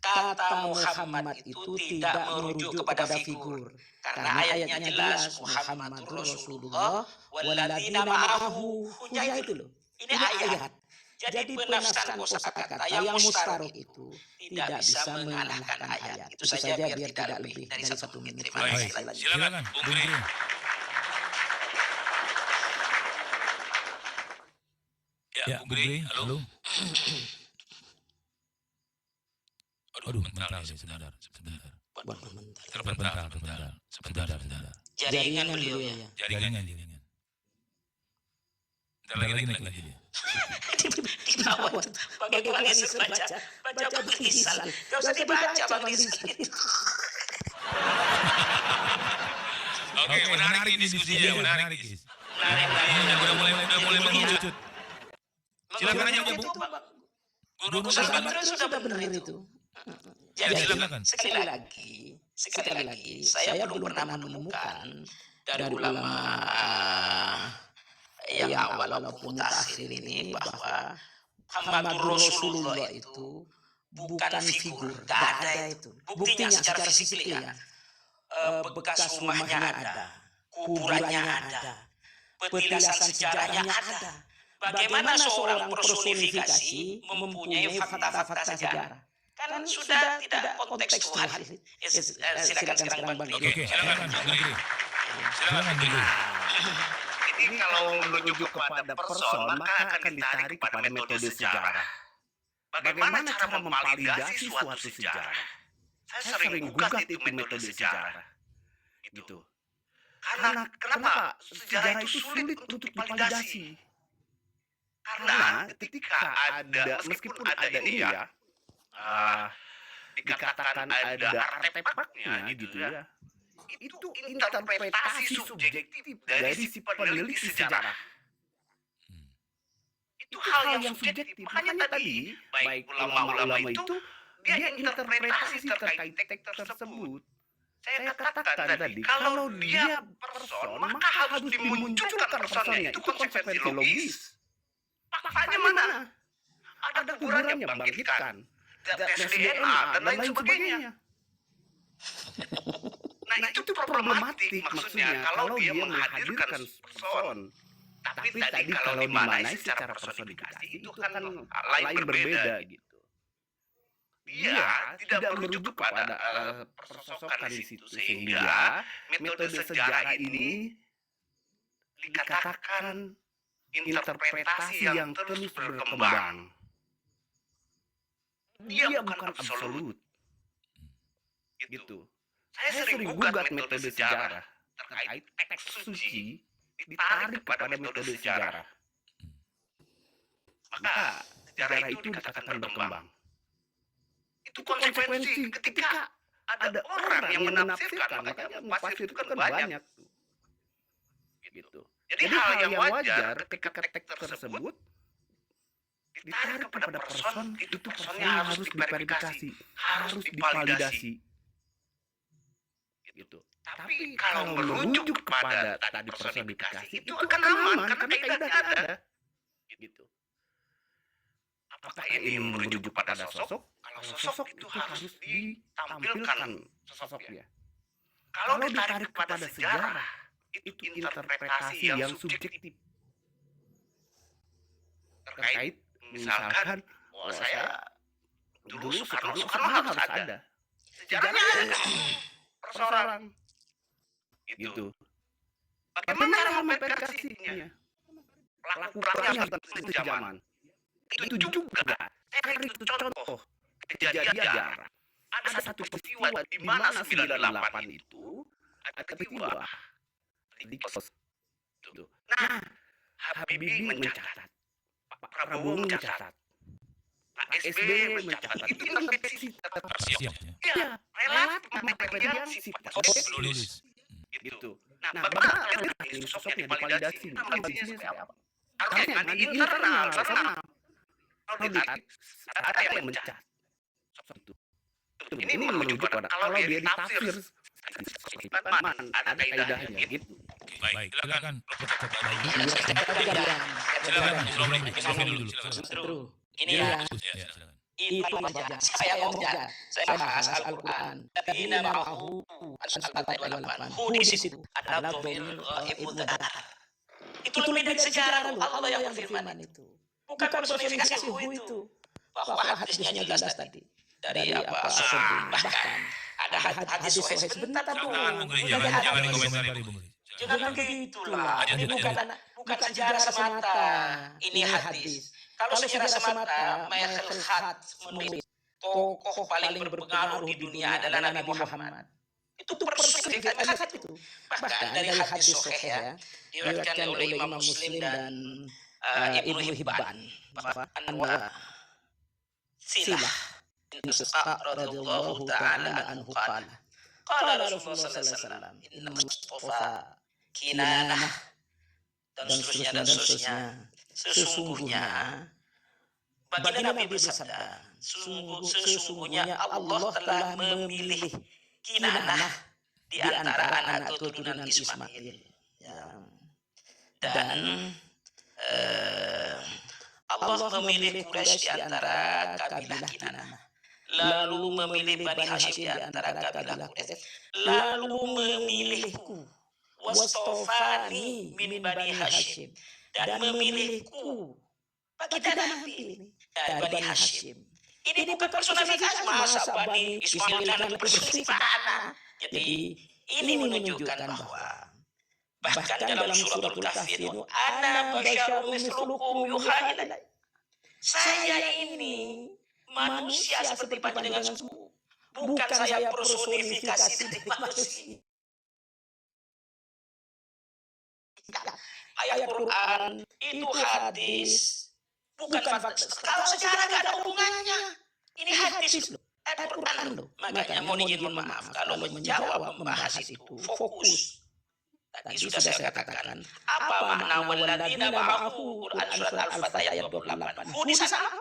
kata Muhammad itu tidak merujuk kepada figur, karena ayatnya jelas Muhammadur Rasulullah walladzina ma'ahu. Hujah itu loh. Ini ayat. Jadi penafsiran kosakata yang mustarok itu tidak bisa mengalahkan ayat. Itu saja biar tidak lebih dari 1 menit. Baik, silakan, Bung Giri. Ya, Bung Giri, halo. Aduh, mental ini, sebentar. Sebentar. Jaringan beliau ya. Jaringan. Bentar lagi naik lagi dia. Di bawah tuh. Bagaimana disuruh baca tulisan. Gak usah dibaca Bang Rizal. Oke, menarik ini diskusinya, menarik. Udah mulai mengerucut. Silakan aja, Bu. Guru Pesantren sudah benar itu. Jadi silakan. sekali lagi, saya belum pernah menemukan dari ulama yang awal walaupun mutakhir ini bahwa Muhammadur Rasulullah itu bukan figur, gak ada itu. Buktinya secara fisik ya, bekas rumahnya ada, kuburannya ada, petilasan sejarahnya ada. Bagaimana seorang personifikasi mempunyai fakta-fakta sejarah? Kan sudah tidak kontekstual. Silakan sekarang Bang. Oke, silakan Bung Giri. Silakan Bung Giri. Ini kalau merujuk kepada person, maka akan ditarik kepada metode sejarah. Bagaimana cara memvalidasi suatu sejarah? Saya sering gugat itu metode sejarah. Gitu. Karena kenapa sejarah itu sulit untuk divalidasi? Karena ketika ada, meskipun ada ini ya, dikatakan ada artefaknya gitu ya, itu interpretasi subjektif dari si peneliti sejarah. Itu hal yang subjektif. Makanya tadi, baik ulama-ulama itu, dia interpretasi terkait teks tersebut. Saya katakan tadi, kalau dia person, maka harus dimunculkan personnya. Itu konsekuensi logis. Faktanya mana? Ada kuburannya bangkitkan, tes DNA dan lain sebagainya. Nah itu problematik maksudnya kalau dia menghadirkan person. Tapi tadi kalau dimaknai secara personifikasi itu kan lain berbeda gitu. Dia tidak merujuk kepada persosokan di situ, sehingga metode sejarah ini dikatakan interpretasi yang terus berkembang. Dia bukan absolut. Gitu. Saya sering gugat metode sejarah terkait teks suci ditarik kepada metode sejarah. Maka sejarah itu dikatakan berkembang. Itu konsekuensi ketika ada orang yang menafsirkan, makanya mufasir itu kan banyak. Gitu. Jadi hal yang wajar ketika teks tersebut ditarik kepada person, itu personnya harus diverifikasi, harus divalidasi. Gitu. Tapi kalau merujuk kepada tadi personifikasi itu akan aman karena kaidahnya ada. Gitu. Apakah ini merujuk kepada sosok? Kalau sosok itu harus ditampilkan sosoknya. Kalau ditarik kepada sejarah, itu interpretasi yang subjektif. Terkait misalkan, saya dulu Soekarno harus ada. Sejarahnya ada persoalan. Gitu. Bagaimana cara memverifikasinya? Pelaku-pelakunya harus tentu zaman. Itu juga saya beri contoh kejadian sejarah. Ada satu peristiwa di mana 98 itu ada peristiwa di kos. Nah, Habibie mencatat, Pak Prabowo mencatat, Pak SBY mencatat. Itu interpretasi Siap. ya, relatif yang sifat Nulis. gitu. Nah, bagaimana ini sosoknya divalidasi? Validasinya seperti apa? Artinya di internal sana kalau ditarik ada yang mencatat sosok itu. Ini merujuk pada kalau dia ditafsir ada kaidahnya gitu. Baik, silakan. Silakan dulu. Justru ini ya, Ya, silakan. itu saja. Saya ngomongnya, saya bahas Al-Quran. Ladina ma'ahu Al-Fatah 28. Hu di situ adalah dhamir ghaib mudzakkar. Itu lebih dari sejarah dulu. Allah yang berfirman itu. Bukan personifikasi hu itu. Bahwa hadisnya jelas tadi. Dari apa? Bahkan ada hadis sahih sebentar dulu. Jangan dikomentari, Bung Geli. Jangan begitulah. Jadi bukan sejarah semata. Ini hadis. Kalau sejarah semata, Michael Hart menulis tokoh paling berpengaruh di dunia adalah Nabi Muhammad. Itu personifikasi itu. Bahkan dari hadis sahih ya, diriwayatkan oleh Imam Muslim dan Ibnu Hibban bahwa Silah bin Sa'd radhiyallahu ta'ala anhu qala Rasulullah sallallahu alaihi wasallam inna Mustafa Kinanah dan seterusnya sesungguhnya baginda Nabi bersabda sesungguhnya Allah telah memilih Kinanah di antara anak keturunan Ismail ya. Dan Allah memilih Quraisy di antara kabilah Kinanah, lalu memilih Bani Hashim di antara kabilah Quraisy, lalu memilihku wastofani min Bani Hashim, dan memilihku baginda Nabi dari Bani Hashim. Ini bukan personifikasi masa Bani Ismail dan personifikasi. Jadi ini menunjukkan bahwa bahkan dalam suratul Kahfi itu ana basyarum mislukum yuha ilai. Saya ini manusia seperti panjenengan semua. Bukan saya personifikasi dari manusia. Ayat Quran itu hadis, bukan fakta. Kalau sejarah nggak ada hubungannya, ini hadis loh, ayat Quran loh. Makanya mohon izin maaf kalau menjawab membahas itu fokus. Tadi sudah saya katakan apa makna walladzina ma'ahu Quran surat Al-Fatah ayat 28. Hudis apa?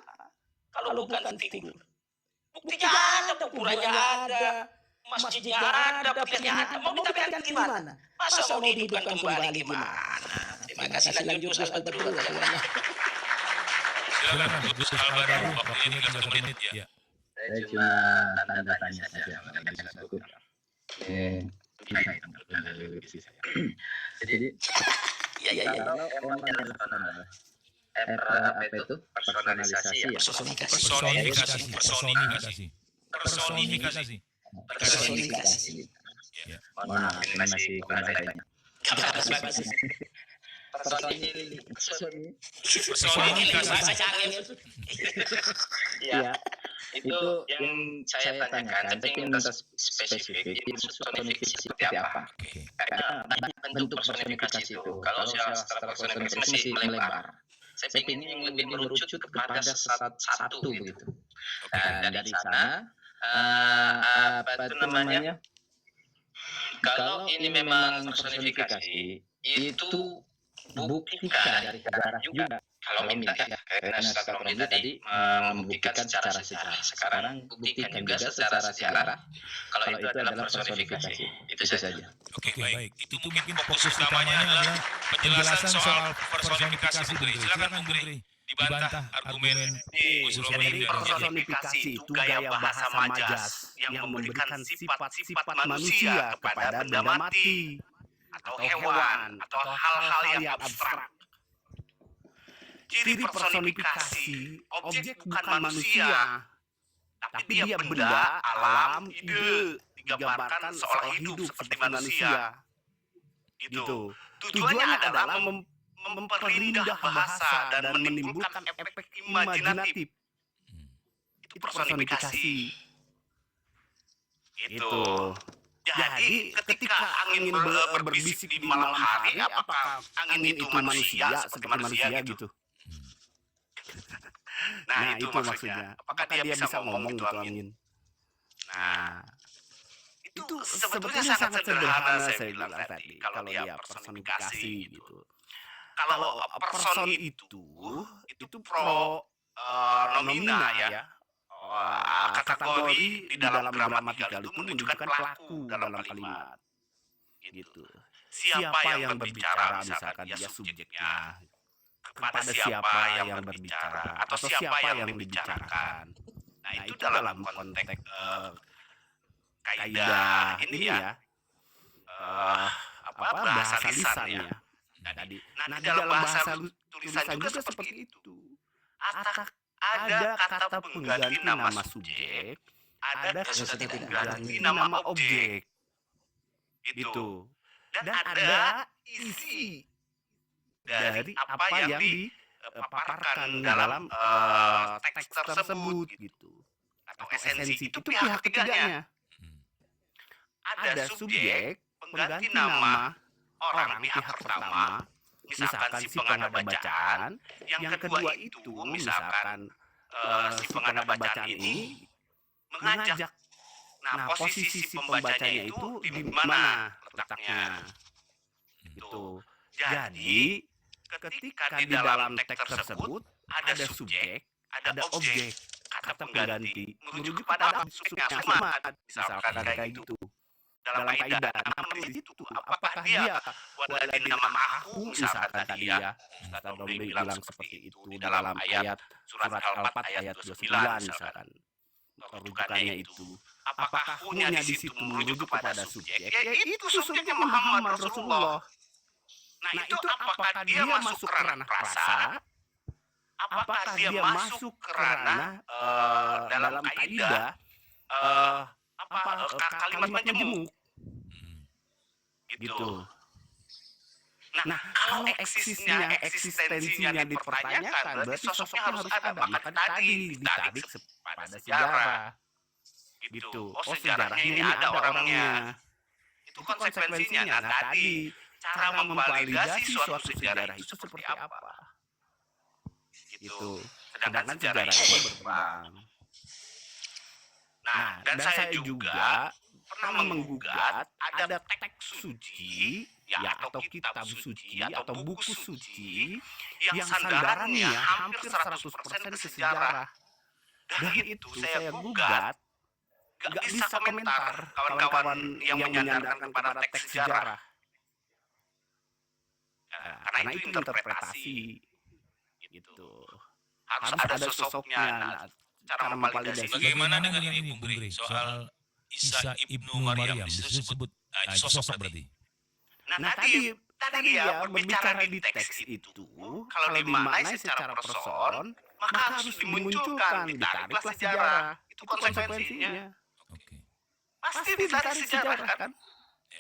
Kalau bukan figur. Buktinya ada, kuburannya ada, masjidnya ada, pilihannya ada. Mau kita biarkan gimana? Masa mau dihidupkan kembali gimana? Terima kasih lanjut Ustaz Al-Badrul. Silakan, Gus Al-Badrul. Waktunya 30 menit. Ya. Saya cuma tanda tanya saja. Jadi kalau emang apa itu personalisasi ya Personifikasi. Ya. mohon maaf ini masih kurang banyak ya itu yang saya tanyakan tapi minta spesifik personifikasi seperti apa karena banyak bentuk personifikasi itu kalau secara personifikasi masih melebar saya ingin lebih merucut kepada satu begitu dan dari sana apa itu namanya kalau ini memang personifikasi itu buktikan dari sejarah juga kalau minta ya, karena Ustaz Romli tadi membuktikan secara sejarah. Sekarang buktikan juga secara sejarah kalau itu adalah personifikasi. Itu saja. Oke, baik. Itu mungkin fokus utamanya adalah penjelasan soal personifikasi, Bung Gray. Silakan Bung Gray, dibantah argumen Gus Jadi Romli dan personifikasi itu gaya bahasa majas yang memberikan sifat-sifat manusia kepada benda mati atau hewan atau hal-hal yang abstrak. Ciri personifikasi, objek bukan manusia, tapi dia benda, alam, ide, digambarkan seolah hidup seperti manusia. Gitu. Tujuannya adalah memperindah bahasa dan menimbulkan efek imajinatif. Itu personifikasi. Itu. Jadi ketika angin berbisik di malam hari, apakah angin itu manusia seperti manusia gitu? Nah, itu maksudnya. Apakah dia bisa ngomong gitu angin? Nah, itu sebetulnya sangat sederhana saya bilang tadi. Kalau dia personifikasi gitu. Kalau person itu nomina ya. Kategori di dalam gramatikal itu menunjukkan pelaku dalam kalimat. Gitu. Siapa yang berbicara, misalkan dia subjeknya. Kepada siapa yang berbicara atau siapa yang dibicarakan. Nah, itu dalam konteks kaidah ini ya. Bahasa lisannya. Tadi. Nah, di dalam bahasa tulisan juga seperti itu. Ada kata pengganti nama subjek, ada kata pengganti nama objek. Itu. Dan ada isi dari apa yang dipaparkan dalam teks tersebut gitu. Atau esensi itu pihak ketiganya. Ada subjek, pengganti nama orang pihak pertama, misalkan si pengada bacaan. Yang kedua itu misalkan si pengada bacaan ini mengajak. Nah, posisi si pembacanya itu di mana letaknya. Gitu. Jadi ketika di dalam teks tersebut ada subjek, ada objek, kata pengganti merujuk pada subjeknya sama, misalkan kayak gitu. Dalam kaidah, namun di situ apakah dia waladin nama aku, misalkan tadi ya, Ustaz Romli bilang seperti itu di dalam ayat surat Al-4 ayat 29 misalkan. Rujukannya itu. Apakah hunya di situ merujuk kepada subjek? Ya itu subjeknya Muhammad Rasulullah. Nah, itu apakah dia masuk ke ranah prasa? Apakah dia masuk ke ranah dalam kaidah kalimat majemuk? Gitu. Nah, kalau eksistensinya dipertanyakan, berarti sosoknya harus ada. Maka tadi ditarik pada sejarah. Gitu. Oh, sejarahnya ini ada orangnya. Itu konsekuensinya. Nah, tadi cara memvalidasi suatu sejarah itu seperti apa? Gitu. Sedangkan sejarah itu berkembang. Nah, dan saya juga pernah menggugat ada teks suci ya, atau kitab suci atau buku suci yang sandarannya hampir 100% ke sejarah. Dari itu saya gugat, gak bisa komentar kawan-kawan yang menyandarkan kepada teks sejarah. Karena itu interpretasi. Gitu. Harus ada sosoknya. Cara memvalidasi. bagaimana dengan ini Bung Gray soal Isa ibnu Maryam disebut itu sosok berarti. Nah, tadi ya berbicara di teks itu kalau dimaknai secara person maka harus dimunculkan, ditariklah sejarah. Itu konsekuensinya. Oke. Pasti ditarik sejarah kan?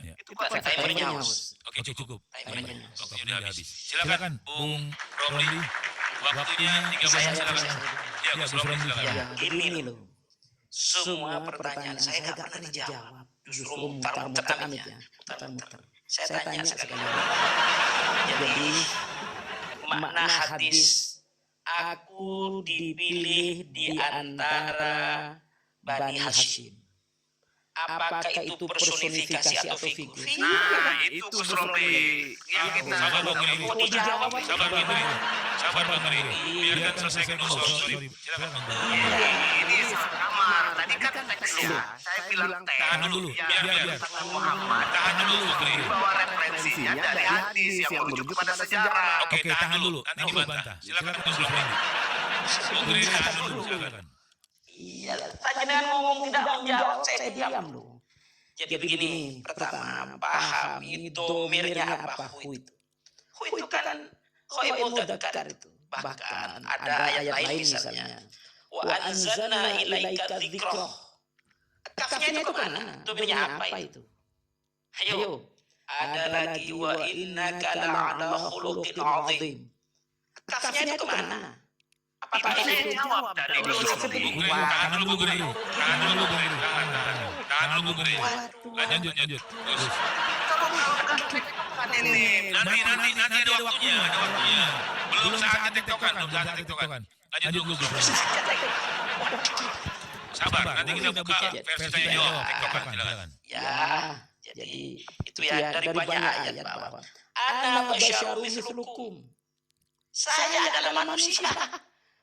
Ya. Itu konsekuensinya. Oke, cukup. Timernya. Waktunya udah habis. Silakan Bung Romli. Waktunya 13 silakan. Ya, Gus Romli silakan. Ya, begini loh. Semua pertanyaan saya nggak pernah dijawab. Justru muter-muter amit ya. Muter-muter. Saya tanya sekali lagi. Jadi makna hadis aku dipilih di antara Bani Hashim. apakah itu personifikasi atau figur? Nah, itu Bos Romli yang kita Sabar Bang Riri. Oh, dijawab. Sabar Bang Riri. Sabar Bang Riri. Biarkan selesai dulu. Sorry. Silakan Bang. ini sama. Tadi kan teksnya saya bilang teks. Tahan dulu. Biar. Muhammad. Tahan dulu Bang Riri. Bahwa referensinya dari hadis yang merujuk kepada sejarah. Oke, tahan dulu. Nanti dibantah. Silakan Bang Riri. Bang Riri tahan dulu. Silakan. Iya, jangan ngomong tidak menjawab, saya diam loh. Jadi begini, pertama pahami domirnya apa hu itu. Hu itu kan ghaibul mudzakkar itu. Bahkan ada ayat lain misalnya. Wa anzalna ilaika dzikra. Kafnya itu kemana? Domirnya apa itu? Ayo, ada lagi wa innaka la'ala khuluqin 'adzim. Kafnya itu kemana? Apa Saya jawab tadi Bos Romli. Tahan dulu Bang Riri. Tahan dulu Bang Riri. Tahan dulu Bang Riri. Lanjut. Terus. Nanti ada waktunya. Belum saatnya tektokan. Lanjut dulu Bang Riri. Sabar, nanti kita buka versi tanya jawab tektokan. Silakan. Ya, jadi itu ya dari banyak ayat bahwa ana basyarum mislukum. Saya adalah manusia.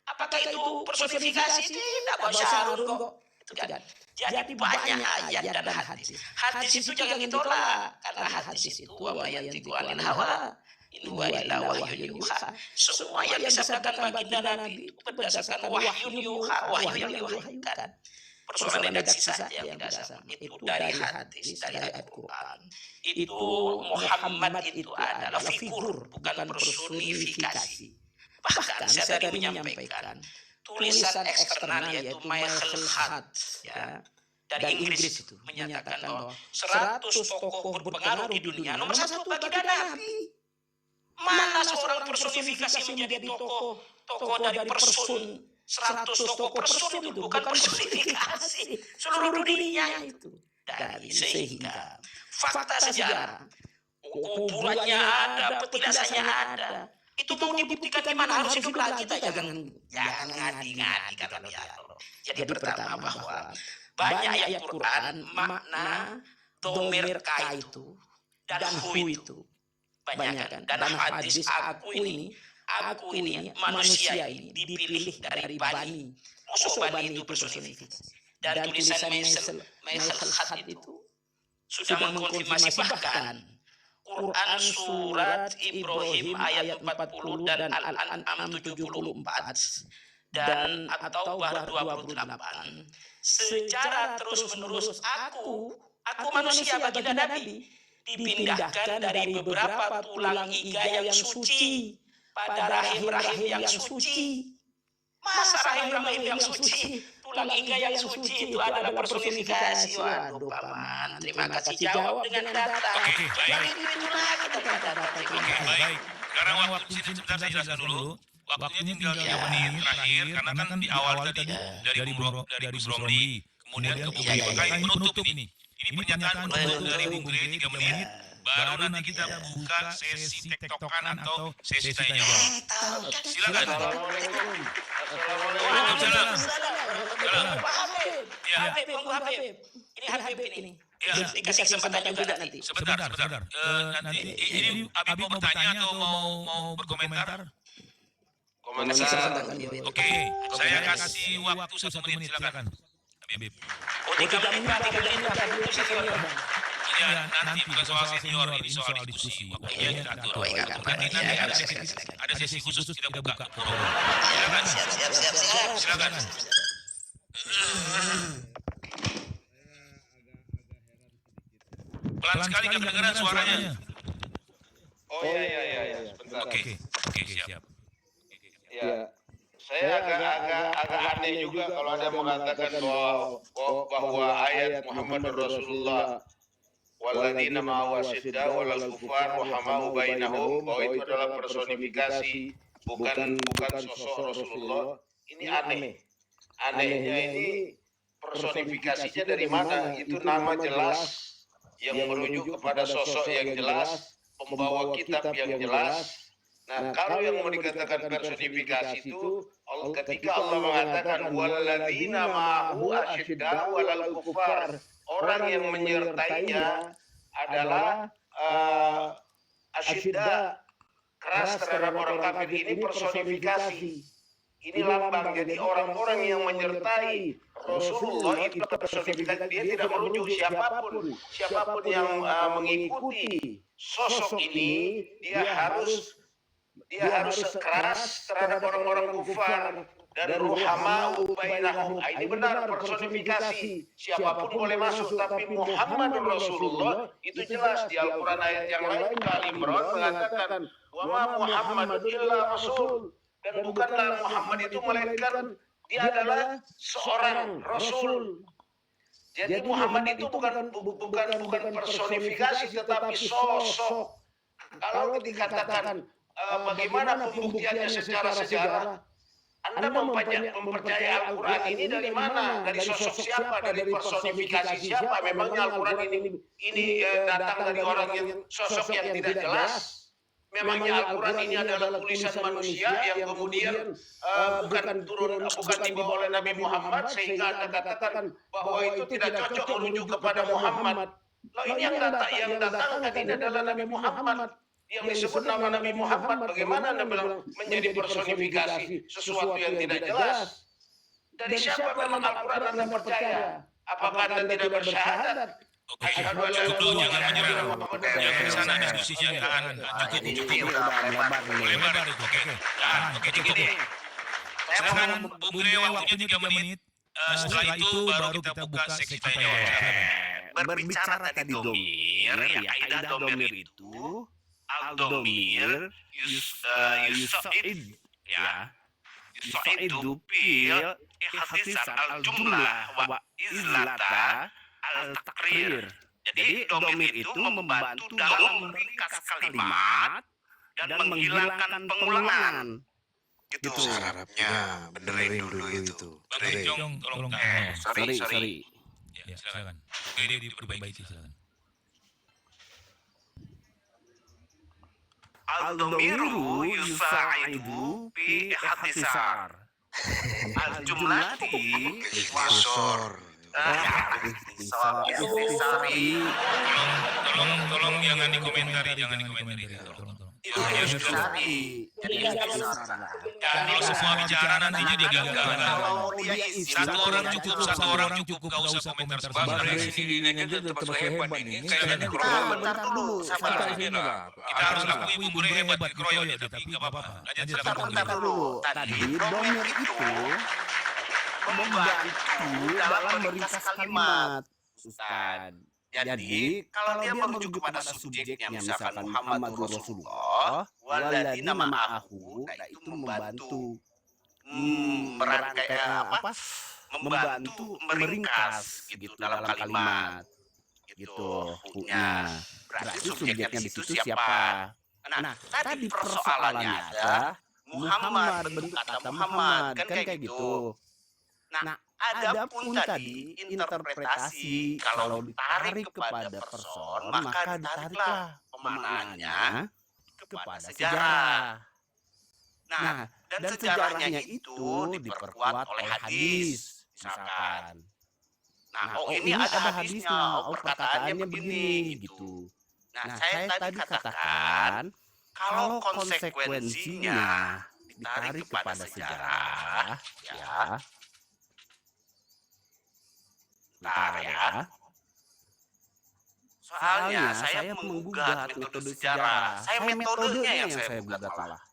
Apakah itu personifikasi? Tidak, basyarun kok. Itu kan. Jadi banyak ayat dan hadis. Hadis itu jangan ditolak karena hadis itu wa yantiqu anil hawa in huwa illa wahyun yuha. Semua yang disabdakan baginda Nabi itu berdasarkan wahyu yuha, wahyu yang diwahyukan. Persoalan redaksi saja yang tidak sama. Itu dari hadis, dari Al-Quran. Itu Muhammad itu adalah figur, bukan personifikasi. Bahkan saya tadi menyampaikan tulisan eksternal yaitu Michael Hart ya, dari Inggris itu menyatakan bahwa 100 tokoh berpengaruh di dunia nomor 1 baginda Nabi. Mana seorang personifikasi menjadi tokoh dari person 100 tokoh person itu bukan personifikasi seluruh dunia itu. Dari sehingga fakta sejarah kuburannya ada, petilasannya ada. Itu mau dibuktikan di mana harus hidup lagi, kita jangan ngadi-ngadi kata dia. Jadi pertama bahwa banyak ayat Quran makna domir ka itu dan hu itu banyak kan. Dan hadis aku ini manusia ini dipilih dari Bani. Musuh Bani itu personifikasi. Dan tulisan Michael Hart itu sudah mengkonfirmasi bahkan Quran surat Ibrahim ayat 40 dan Al-An'am 74 dan atau Taubah 28 secara terus-menerus aku manusia baginda Nabi dipindahkan dari beberapa tulang iga yang suci pada rahim-rahim yang suci. Masa rahim-rahim yang suci, tulang iga yang suci itu adalah personifikasi. Waduh Paman, terima kasih jawab dengan data. Oke, baik. Itu lagi data-data. Oke, baik. Sekarang waktu sini sebentar saya jelaskan dulu. Waktunya tinggal 3 menit terakhir karena kan di awal tadi dari Bung Romli, kemudian ke Bung Riri. Maka ini penutup ini. Ini pernyataan penutup dari Bung Riri 3 menit. Baru nanti kita buka sesi tektokan atau sesi tanya jawab. Silakan. Habib. Ini Habib ini. Ya, dikasih kesempatan juga nanti. Sebentar. Nanti ini Habib mau bertanya atau mau berkomentar? Oke, saya kasih waktu 1 menit. Silakan. Habib. Oh, 3 menit. Ya, nanti bukan soal senior, ini soal diskusi. Waktunya kita atur. Nanti ada sesi khusus kita buka. Silakan. Pelan sekali nggak kedengeran suaranya. Oh iya, sebentar. Oke, siap. Ya, saya agak aneh juga kalau ada mengatakan bahwa ayat Muhammad Rasulullah walladzina ma'ahu asyidda walal kufar rahamau bainahum, bahwa itu adalah personifikasi, bukan sosok Rasulullah. Ini aneh. Anehnya ini personifikasinya dari mana? Itu nama jelas yang merujuk kepada sosok yang jelas, pembawa kitab yang jelas. Nah, kalau yang mau dikatakan personifikasi itu ketika Allah mengatakan walladzina ma'ahu asyidda walal kufar, orang yang menyertainya adalah asyidda, keras terhadap orang kafir. Ini personifikasi. Ini lambang. Jadi orang-orang yang menyertai Rasulullah itu personifikasi. Dia tidak merujuk siapapun. Siapapun yang mengikuti sosok ini, dia harus keras terhadap orang-orang kufar dan ruhama'u bainahum. Ini benar personifikasi. Siapapun boleh masuk, tapi Muhammad Rasulullah itu jelas di Al-Quran ayat yang lain. Ali Imran mengatakan, wa ma Muhammad illa rasul. Dan bukanlah Muhammad itu melainkan dia adalah seorang rasul. Jadi Muhammad itu bukan personifikasi, tetapi sosok. Kalau dikatakan bagaimana pembuktiannya secara sejarah, Anda mempercayai Al-Quran ini dari mana? Dari sosok siapa? Dari personifikasi siapa? Memangnya Al-Quran ini datang dari orang yang sosok yang tidak jelas? Memangnya Al-Quran ini adalah tulisan manusia yang kemudian bukan dibawa oleh Nabi Muhammad, sehingga Anda katakan bahwa itu tidak cocok merujuk kepada Muhammad. Lalu ini yang datang ini adalah Nabi Muhammad. Yang disebut nama Nabi Muhammad, bagaimana Anda bilang menjadi personifikasi sesuatu yang tidak jelas? Dari siapa memang Al-Quran Anda percaya? Apakah Anda tidak bersyahadat? Oke, cukup dulu, jangan menyerang. Jangan ke sana diskusinya, tahan. Cukup. Lebar itu, oke. Cukup. Silakan Bung Gede, waktunya 3 menit. Setelah itu baru kita buka sesi tanya jawab. Berbicara tadi domir, ya kaidah domir itu al-domir yusaid, ya yusaidu fil ihtisar al-jumlah wa izlata al-takrir. Jadi domir itu membantu dalam meringkas kalimat dan menghilangkan pengulangan. Gitu. Arabnya benerin dulu itu. Jong, tolong. Sorry. Ya, silakan. Gede diperbaiki, silakan. Al-domiru yusaidu fi ihtisar al-jumlati Wasor. Tolong jangan dikomentari, tolong. Kalau semua bicara nantinya jadi satu orang cukup, gak usah komentar Bang Resi ini aja udah termasuk hebat ini. Kayaknya Bentar dulu, sabar. Kita harus akui Bung Bre hebat dikeroyok, tapi gak apa-apa. Bentar dulu. Tadi domir itu membantu dalam meringkas kalimat, Ustaz. Jadi kalau dia merujuk kepada subjeknya, misalkan Muhammadur Rasulullah, waladina ma'ahu, nah itu membantu membantu meringkas gitu dalam kalimat, gitu hukumnya. Berarti subjeknya di situ siapa? Nah, tadi persoalannya ada Muhammad, bentuk kata Muhammad, kan kayak gitu. Nah, adapun tadi interpretasi kalau ditarik kepada person, maka ditariklah pemaknaannya kepada sejarah. Nah, dan sejarahnya itu diperkuat oleh hadis, misalkan. Nah, ini ada hadisnya, perkataannya begini gitu. Nah, saya tadi katakan kalau konsekuensinya ditarik kepada sejarah, ya. Bentar ya. Soalnya saya menggugat metode sejarah. Metodenya yang saya gugat malah.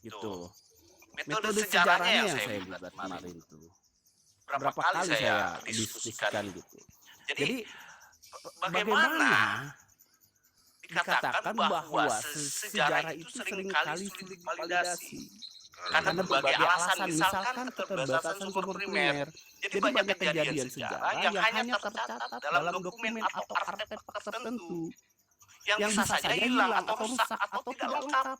Gitu. Metode sejarahnya yang saya gugat kemarin itu. Berapa kali saya diskusikan gitu. Jadi bagaimana dikatakan bahwa sejarah itu seringkali sulit validasi. Karena berbagai alasan, misalkan keterbatasan sumber primer. Jadi banyak kejadian sejarah yang hanya tercatat dalam dokumen atau artefak tertentu yang bisa saja hilang atau rusak atau tidak lengkap.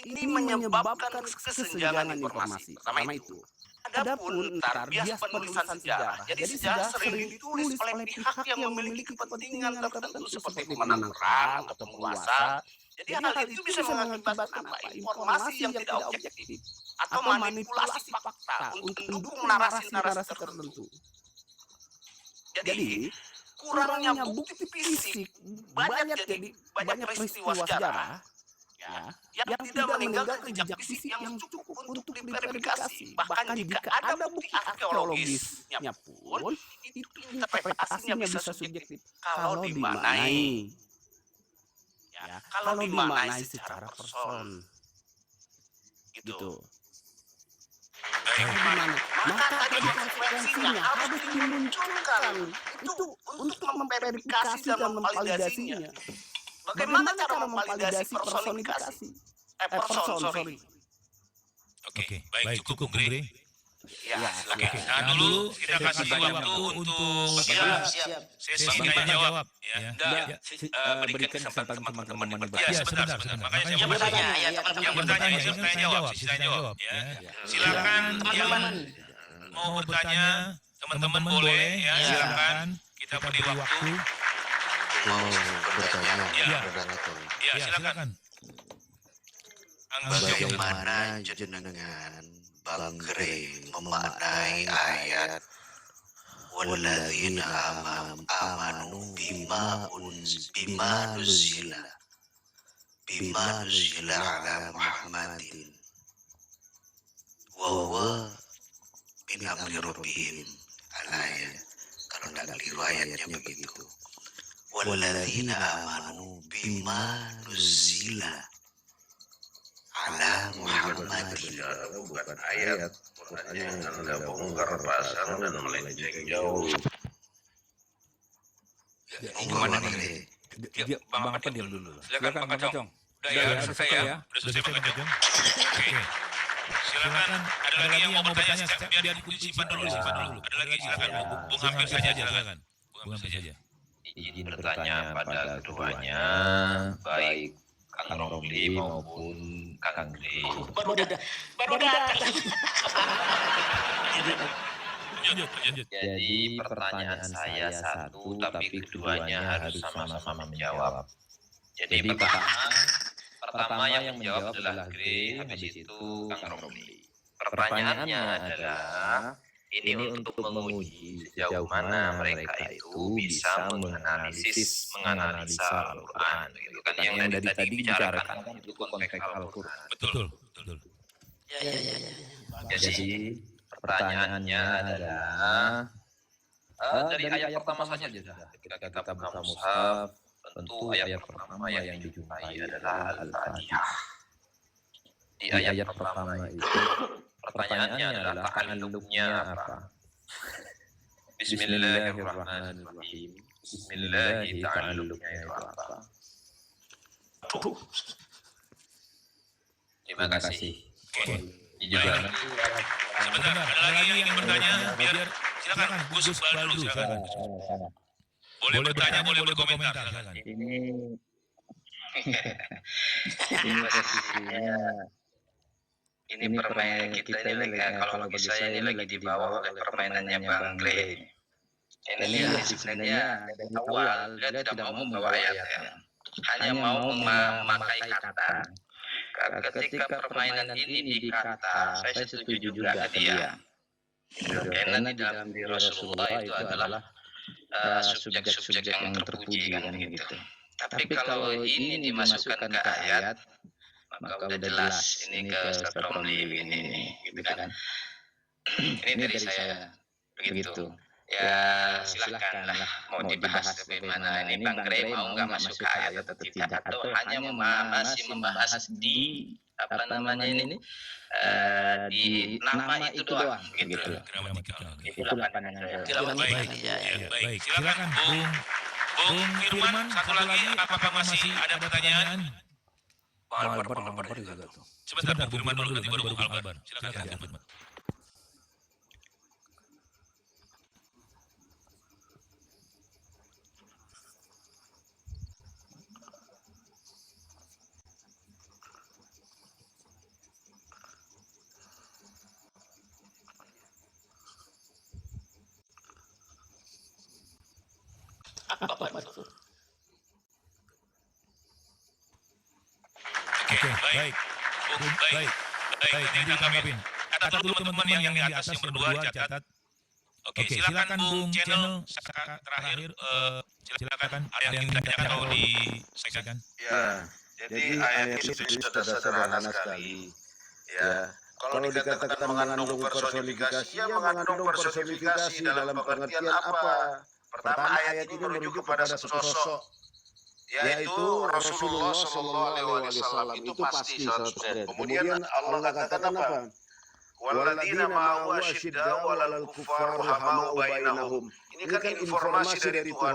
Ini menyebabkan kesenjangan informasi. Pertama itu. Adapun ntar bias penulisan sejarah. Jadi sejarah sering ditulis oleh pihak yang memiliki kepentingan tertentu seperti pemenang perang atau penguasa. Jadi hal itu bisa mengakibatkan informasi yang tidak objektif atau manipulasi fakta untuk mendukung narasi-narasi tertentu. Jadi kurangnya bukti fisik banyak peristiwa sejarah yang tidak meninggalkan jejak fisik yang cukup untuk diverifikasi. Bahkan jika ada bukti arkeologisnya pun itu interpretasinya bisa subjektif kalau dimaknai. Kalau dimaknai secara person. Gitu. Maka tadi konsekuensinya harus dimunculkan itu untuk memverifikasi dan memvalidasinya. Bagaimana cara memvalidasi personifikasi? Sorry. Oke, baik, cukup Bung Gri. Ya, Oke, nah dulu kita kasih waktu untuk sesi tanya jawab. Berikan kesempatan teman-teman yang Ya, sebentar. Makanya saya mau tanya. Yang bertanya sesi tanya jawab. Silakan yang mau bertanya, teman-teman boleh ya, silakan. Kita beri waktu. mau bertanya Ya. moderator. Ya, silakan. Bagaimana jenengan Bang Gre memaknai ayat walladzina amanu bima nuzila ala Muhammadin wa huwa min amri rabbihim al-ayat. Kalau tidak keliru ayatnya begitu. Walladzina amanu bima nuzila ala Muhammadin. Bukan ayat, Qurannya anda bongkar pasar dan melenceng jauh. Gimana nih? Bang apa diam dulu. Silakan Pak Kacong. Udah ya, selesai ya. Udah selesai Pak Kacong. Oke. Silakan, ada lagi yang mau bertanya, biar disimpan dulu. Ada lagi, silakan. Bung Hampir saja, silakan. Bung Hampir saja. Izin bertanya pada keduanya, baik Kang Romli maupun Kang Gri. Baru datang. Lanjut. Jadi pertanyaan saya satu, tapi keduanya harus sama-sama menjawab. Jadi pertama yang menjawab adalah Gri, habis itu Kang Romli. Pertanyaannya adalah, ini untuk menguji sejauh mana mereka itu bisa menganalisa Al-Quran. Gitu kan, yang dari tadi bicarakan kan itu konteks Al-Quran. Betul. Jadi pertanyaannya adalah dari ayat pertama saja. Ketika kita buka mushaf, tentu ayat pertama yang dijumpai adalah Al-Fatihah. Di ayat pertama itu pertanyaannya adalah ta'alluqnya apa? Bismillahirrahmanirrahim. Bismillahi ta'alluqnya itu apa? Terima kasih. Oke. Dijelaskan. Sebentar, ada lagi yang ingin bertanya, biar silakan Gus Iqbal dulu, silakan. Boleh bertanya, boleh berkomentar, silakan. Ini posisinya, ini permainan kita ini kalau bagi saya ini lagi dibawa oleh permainannya Bang Gre. Ini sebenarnya dari awal dia tidak mau membawa ayatnya, hanya mau memakai kata. Ketika permainan ini dikata, saya setuju juga ke dia. Karena di dalam diri Rasulullah itu adalah subjek-subjek yang terpuji kan gitu. Tapi kalau ini dimasukkan ke ayat, maka udah jelas ini ke Ustaz Romli ini gitu kan. Ini dari saya begitu. Ya silakan lah mau dibahas bagaimana ini Bang Gre mau nggak masuk ke ayat atau tidak, atau hanya masih membahas di apa namanya ini di nama itu doang gitu. Itulah pandangan saya. Baik, silakan Bung Firman, satu lagi, apakah masih ada pertanyaan? Bang Albar juga tuh. Sebentar, Bung Firman dulu, nanti baru Bung Albar. Silakan Bung Firman. Oke, baik. Baik, nanti tanggapin. Catat dulu teman-teman yang di atas yang berdua, catat. Oke, silakan Bung Channel terakhir, silakan ada yang ditanyakan atau disampaikan. Ya, jadi ayat ini sudah sederhana sekali. Ya, kalau dikatakan mengandung personifikasi, ya mengandung personifikasi dalam pengertian apa? Pertama, ayat ini merujuk kepada sosok, yaitu Rasulullah Shallallahu Alaihi Wasallam. Itu pasti 100%. Kemudian Allah katakan apa? Waladina ma'ahu asyidda walal kuffar rahamau bainahum. Ini kan informasi dari Tuhan.